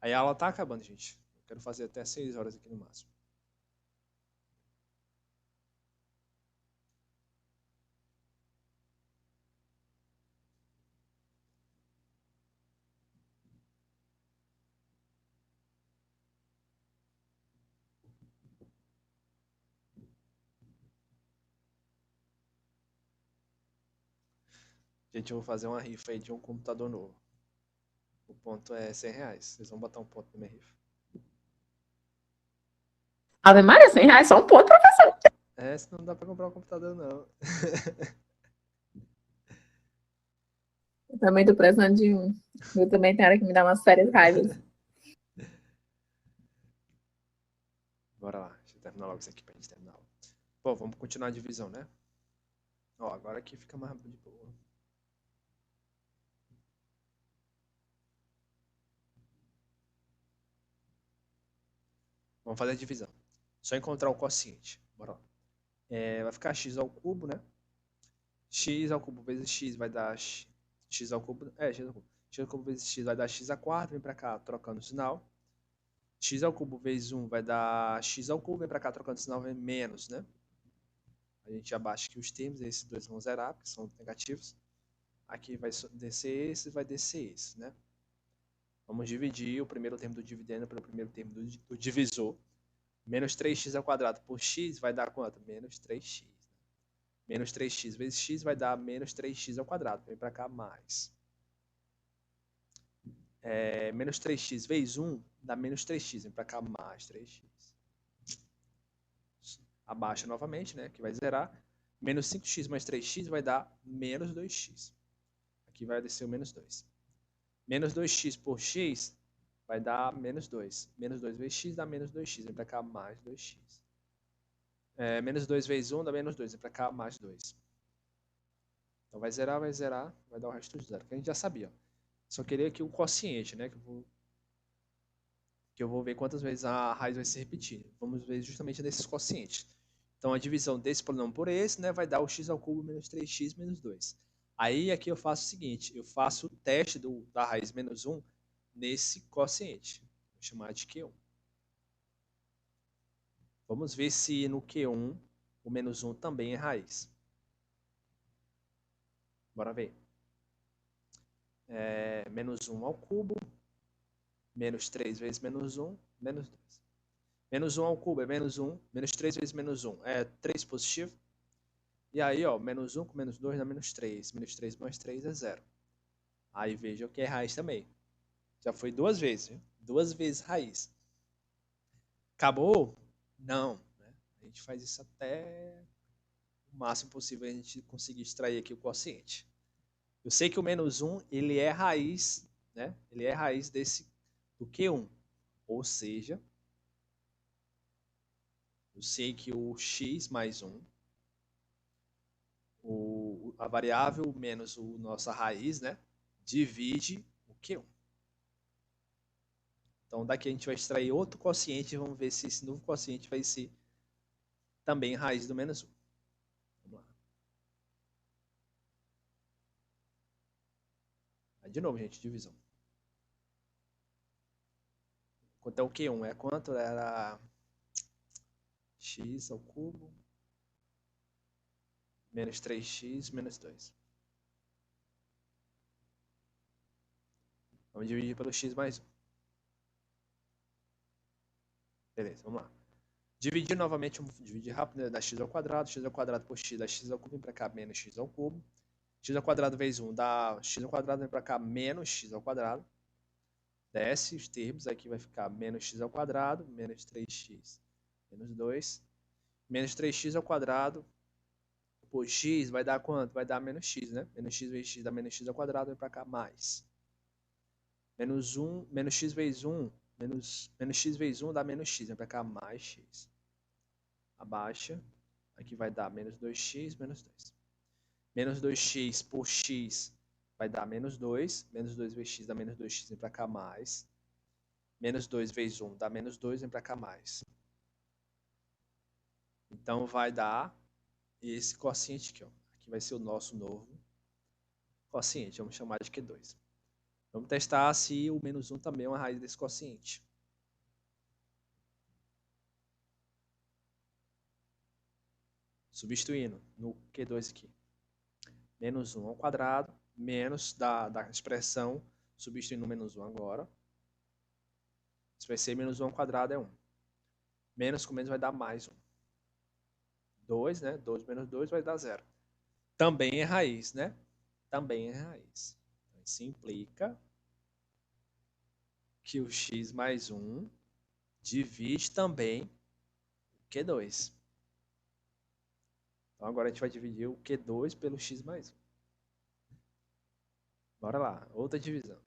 Aí a aula tá acabando, gente. Eu quero fazer até 6 horas aqui no máximo. Gente, eu vou fazer uma rifa aí de um computador novo. O ponto é R$100. Vocês vão botar um ponto na minha rifa. Ave Maria, R$100 só um ponto, professor. Senão não dá pra comprar um computador, não. Eu também tô precisando de um. Eu também tenho hora que me dá umas férias raivas. Bora lá. Deixa eu terminar logo isso aqui pra gente terminar. Bom, vamos continuar a divisão, né? Ó, agora aqui fica mais de boa. Vamos fazer a divisão. Só encontrar o quociente. Bora lá. Vai ficar x ao cubo, né? X ao cubo vezes x vai dar x ao cubo. X ao cubo. X ao cubo vezes x vai dar x a quatro. Vem pra cá trocando o sinal. X ao cubo vezes 1 vai dar x ao cubo. Vem pra cá trocando o sinal, vem menos, né? A gente abaixa aqui os termos. Esses dois vão zerar, porque são negativos. Aqui vai descer esse, vai descer esse, né? Vamos dividir o primeiro termo do dividendo pelo primeiro termo do divisor. Menos 3x ao quadrado por x vai dar quanto? Menos 3x. Menos 3x vezes x vai dar menos 3x ao quadrado. Vem para cá, mais. Menos 3x vezes 1 dá menos 3x. Vem para cá, mais 3x. Abaixa novamente, né? Que vai zerar. Menos 5x mais 3x vai dar menos 2x. Aqui vai descer o menos 2. Menos 2x por x vai dar menos 2. Menos 2 vezes x dá menos 2x. Vem para cá, mais 2x. Menos 2 vezes 1 dá menos 2. Vem para cá, mais 2. Então vai zerar, vai dar o resto de zero. Que a gente já sabia. Só queria aqui o quociente, né? Que eu vou ver quantas vezes a raiz vai se repetir. Vamos ver justamente nesses quocientes. Então a divisão desse polinômio por esse, né, vai dar o x ao cubo menos 3x menos 2. Aí aqui eu faço o seguinte, eu faço o teste da raiz menos 1 nesse quociente. Vou chamar de Q1. Vamos ver se no Q1 o menos 1 também é raiz. Bora ver. Menos 1 ao cubo, menos 3 vezes menos 1, menos 2. Menos 1 ao cubo é menos 1, menos 3 vezes menos 1 é 3 positivo. E aí, ó, menos 1 com menos 2 dá menos 3. Menos 3 mais 3 é 0. Aí vejam que é raiz também. Já foi duas vezes, viu? Duas vezes raiz. Acabou? Não. Né? A gente faz isso até o máximo possível a gente conseguir extrair aqui o quociente. Eu sei que o menos 1, ele é raiz, né? Ele é raiz do Q1. Ou seja, eu sei que o x mais 1, a variável menos nossa raiz, né? Divide o Q1. Então, daqui a gente vai extrair outro quociente e vamos ver se esse novo quociente vai ser também raiz do menos 1. Vamos lá. Aí, de novo, gente, divisão. Quanto é o Q1? É quanto? Era x ao cubo menos 3x menos 2. Vamos dividir pelo x mais 1. Beleza, vamos lá. Dividir novamente, vamos dividir rápido, né? Dá x ao quadrado por x dá x ao cubo, vem para cá menos x ao cubo. X ao quadrado vezes 1 dá x ao quadrado, vem para cá menos x ao quadrado. Desce os termos, aqui vai ficar menos x ao quadrado, menos 3x menos 2. Menos 3x ao quadrado por x vai dar quanto? Vai dar menos x, né? Menos x vezes x dá menos x ao quadrado, vem para cá mais. Menos 1, menos x vezes 1, menos x vezes 1 dá menos x, vem para cá mais x. Abaixa, aqui vai dar menos 2x menos 2. Menos 2x por x vai dar menos 2. Menos 2 vezes x dá menos 2x, vem para cá mais. Menos 2 vezes 1 dá menos 2, vem para cá mais. Então vai dar esse quociente aqui. Ó. Aqui vai ser o nosso novo quociente. Vamos chamar de Q2. Vamos testar se o menos 1 também é uma raiz desse quociente. Substituindo no Q2 aqui. Menos 1 ao quadrado, menos da expressão, substituindo o menos 1 agora. Isso vai ser menos 1 ao quadrado é 1. Menos com menos vai dar mais 1. 2, né? 2 menos 2 vai dar 0. Também é raiz, né? Também é raiz. Então, isso implica que o x mais 1 divide também o Q2. Então, agora a gente vai dividir o Q2 pelo x mais 1. Bora lá, outra divisão.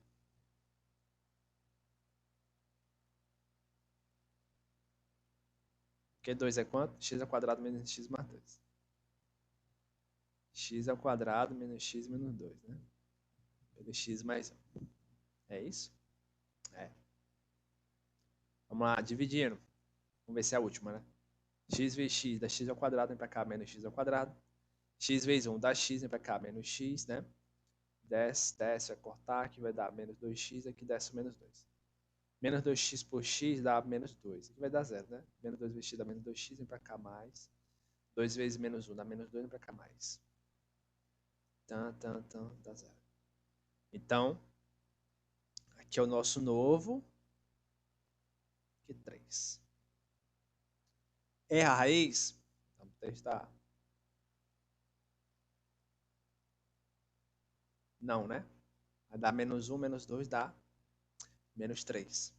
Q2 é quanto? X ao quadrado menos x mais 2. X ao quadrado menos x menos 2, né? Pelo x mais 1. É isso? É. Vamos lá, dividindo. Vamos ver se é a última, né? X vezes x dá x ao quadrado, vem para cá, menos x ao quadrado. X vezes 1 dá x, vem para cá, menos x, né? Desce, vai cortar, aqui vai dar menos 2x, aqui desce o menos 2. Menos 2x por x dá menos 2. Aqui vai dar 0, né? Menos 2 vezes x dá menos 2x, vem para cá mais. 2 vezes menos 1 dá menos 2, vem para cá mais. Dá 0. Então, aqui é o nosso novo Q3. É a raiz? Vamos testar. Não, né? Vai dar menos 1, menos 2 dá menos 3.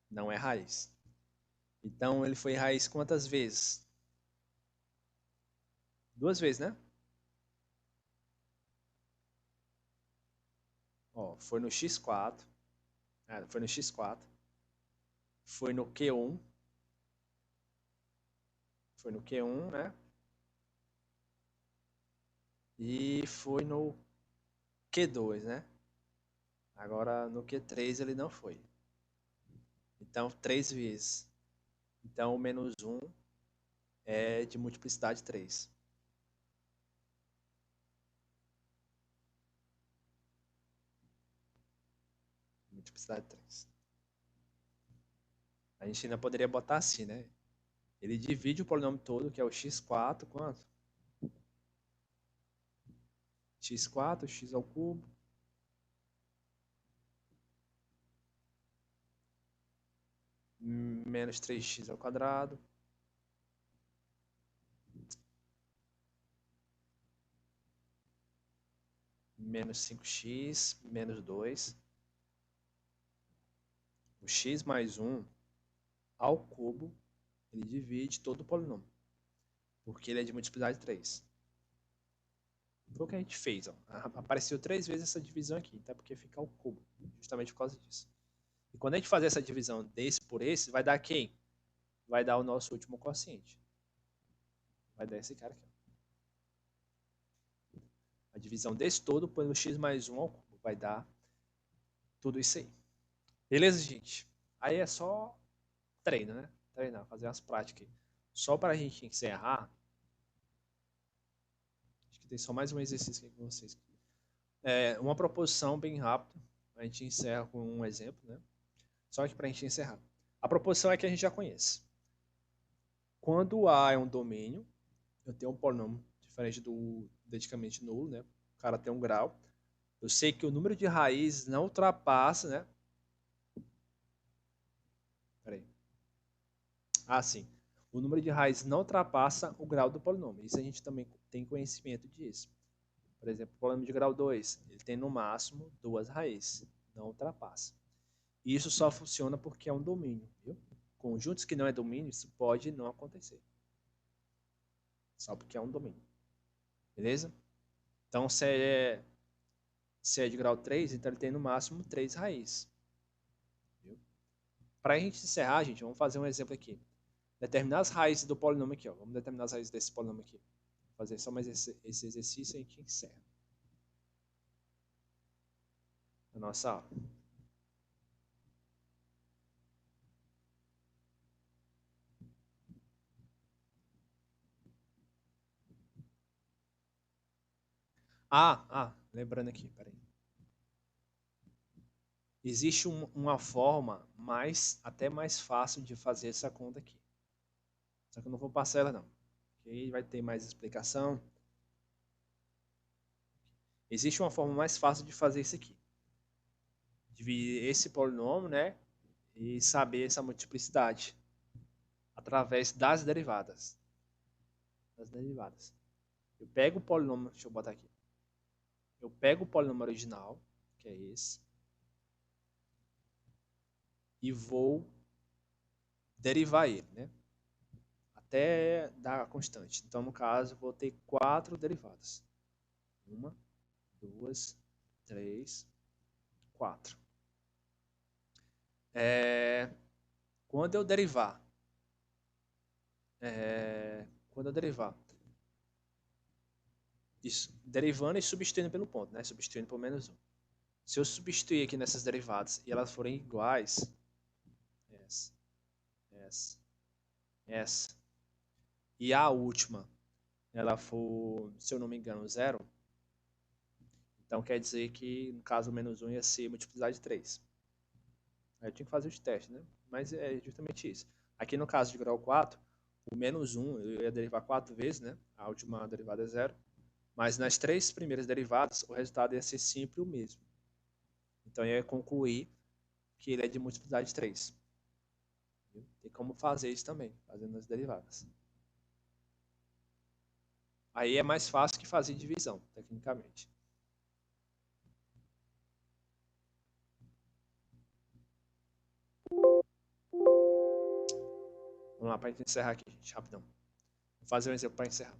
Não é raiz. Então, ele foi raiz quantas vezes? 2 vezes, né? Ó, foi no x4. Foi no x4. Foi no Q1. Foi no Q1, né? E foi no Q2, né? Agora, no Q3 ele não foi. Então, 3 vezes. Então, o menos 1 é de multiplicidade 3. Multiplicidade 3. A gente ainda poderia botar assim, né? Ele divide o polinômio todo, que é o x4, quanto? x4, x ao cubo. Menos 3x ao quadrado. Menos 5x, menos 2. O x mais 1 ao cubo, ele divide todo o polinômio. Porque ele é de multiplicidade 3. Foi o que a gente fez. Ó. Apareceu 3 vezes essa divisão aqui, tá? Porque fica ao cubo, justamente por causa disso. E quando a gente fazer essa divisão desse por esse, vai dar quem? Vai dar o nosso último quociente. Vai dar esse cara aqui. A divisão desse todo pelo x mais 1 ao cubo. Vai dar tudo isso aí. Beleza, gente? Aí é só treino, né? Treinar, fazer as práticas. Só para a gente encerrar, acho que tem só mais um exercício aqui com vocês. Uma proposição bem rápido. A gente encerra com um exemplo, né? Só que para a gente encerrar. A proposição é que a gente já conhece. Quando A é um domínio, eu tenho um polinômio diferente do identicamente nulo, né? O cara tem um grau. Eu sei que o número de raízes não ultrapassa, né? Peraí. Sim. O número de raízes não ultrapassa o grau do polinômio. Isso a gente também tem conhecimento disso. Por exemplo, o polinômio de grau 2, ele tem no máximo 2 raízes. Não ultrapassa. E isso só funciona porque é um domínio, viu? Conjuntos que não é domínio, isso pode não acontecer. Só porque é um domínio. Beleza? Então, se é de grau 3, então ele tem no máximo 3 raízes. Para a gente encerrar, gente, vamos fazer um exemplo aqui. Determinar as raízes do polinômio aqui. Ó. Vamos determinar as raízes desse polinômio aqui. Vou fazer só mais esse exercício e a gente encerra a nossa aula. Lembrando aqui, peraí. Existe uma forma até mais fácil de fazer essa conta aqui. Só que eu não vou passar ela não. Ok? Vai ter mais explicação. Existe uma forma mais fácil de fazer isso aqui. Dividir esse polinômio, né? E saber essa multiplicidade através das derivadas. Eu pego o polinômio, deixa eu botar aqui. Eu pego o polinômio original, que é esse, e vou derivar ele, né? Até dar a constante. Então, no caso, vou ter 4 derivadas. 1, 2, 3, 4. Quando eu derivar, isso, derivando e substituindo pelo ponto, né? Substituindo por menos 1. Se eu substituir aqui nessas derivadas e elas forem iguais, essa, e a última, ela for, se eu não me engano, 0, então quer dizer que, no caso, o menos 1 ia ser multiplicidade de 3. Aí eu tinha que fazer os testes, né? Mas é justamente isso. Aqui no caso de grau 4, o menos 1 eu ia derivar 4 vezes, né? A última derivada é 0. Mas nas 3 primeiras derivadas, o resultado ia ser sempre o mesmo. Então eu ia concluir que ele é de multiplicidade de 3. Tem como fazer isso também, fazendo as derivadas. Aí é mais fácil que fazer divisão, tecnicamente. Vamos lá, para encerrar aqui, gente, rapidão. Vou fazer um exemplo para encerrar.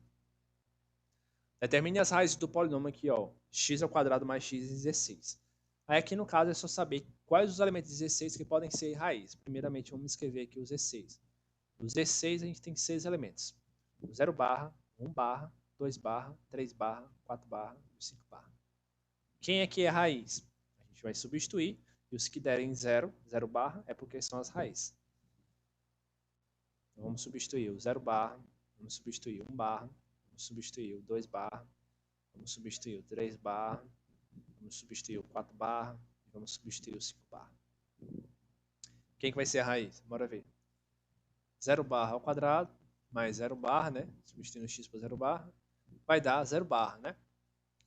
Determine as raízes do polinômio aqui, ó, x ao quadrado mais x 16. Aí aqui no caso é só saber quais os elementos 16 que podem ser raiz. Primeiramente vamos escrever aqui os 16. Os 16 a gente tem 6 elementos. O 0 barra, 1 barra, 2 barra, 3 barra, 4 barra e 5 barra. Quem aqui é raiz? A gente vai substituir e os que derem 0, 0 barra, é porque são as raízes. Então vamos substituir o 0 barra, vamos substituir o 1 barra, vamos substituir o 2 barra, vamos substituir o 3 barra, vamos substituir o 4 barra e vamos substituir o 5 barra. Quem que vai ser a raiz? Bora ver. 0 barra ao quadrado mais 0 barra, né? Substituindo x por 0 barra, vai dar 0 barra, né?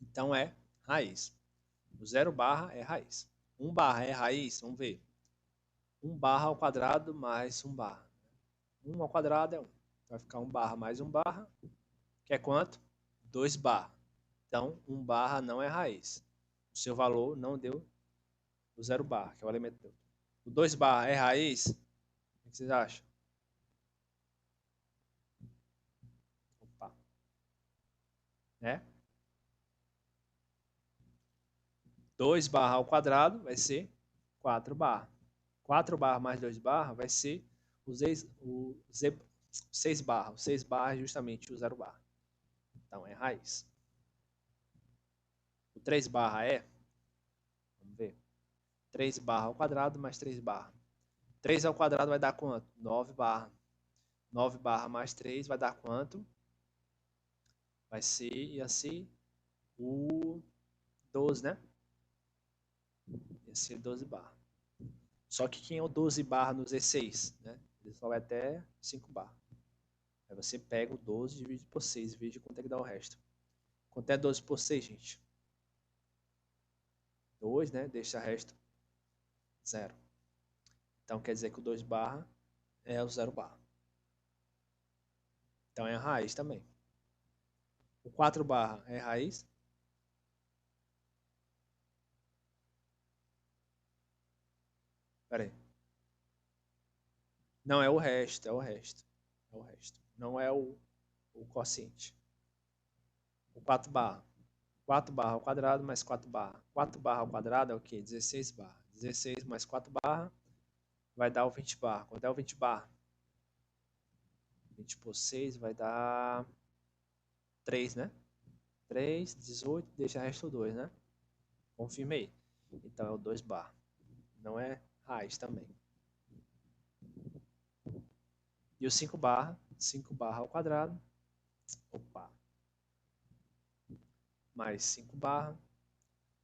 Então é raiz. O 0 barra é raiz. 1 barra é raiz, vamos ver. 1 barra ao quadrado mais 1 barra. 1 ao quadrado é 1. Vai ficar 1 barra mais 1 barra, que é quanto? 2 barra. Então, 1 barra não é raiz. O seu valor não deu o 0 barra, que é o elemento neutro. O 2 barra é raiz? O que vocês acham? Opa. É? 2 barra ao quadrado vai ser 4 barra. 4 barra mais 2 barra vai ser o 6 barra. O 6 barra é justamente o 0 barra. Então é raiz. O 3 barra é? Vamos ver. 3 barra ao quadrado mais 3 barra. 3 ao quadrado vai dar quanto? 9 barra. 9 barra mais 3 vai dar quanto? Vai ser, ia ser o 12, né? Ia ser 12 barra. Só que quem é o 12 barra no Z6, né? Ele só vai até 5 barra. Aí você pega o 12 e divide por 6 e veja quanto é que dá o resto. Quanto é 12 por 6, gente? 2, né? Deixa o resto 0. Então quer dizer que o 2 barra é o 0 barra. Então é a raiz também. O 4 barra é raiz? Pera aí. Não, é o resto, é o resto. É o resto. Não é o quociente. O 4 barra. 4 barra ao quadrado mais 4 barra. 4 barra ao quadrado é o quê? 16 barra. 16 mais 4 barra vai dar o 20 barra. Quanto é o 20 barra? 20 por 6 vai dar 3, né? 3, 18, deixa o resto 2, né? Confirma aí. Então é o 2 barra. Não é raiz também. E o 5 barra? 5 barra ao quadrado. Opa. Mais 5 barra.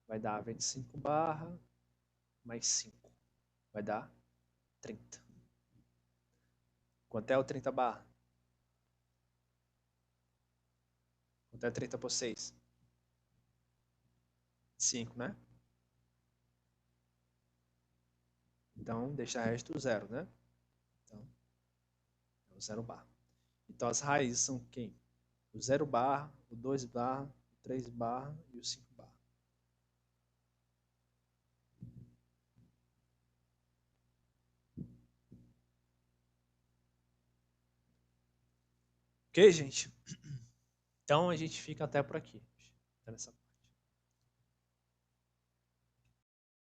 Vai dar 25 barra. mais 5. Vai dar 30. Quanto é o 30 barra? Quanto é 30 por 6? 5, né? Então, deixa resto 0, né? Então, é o 0 barra. Então, as raízes são quem? O 0 barra, o 2 barra, o 3 barra e o 5 barra. Ok, gente? Então, a gente fica até por aqui. Até nessa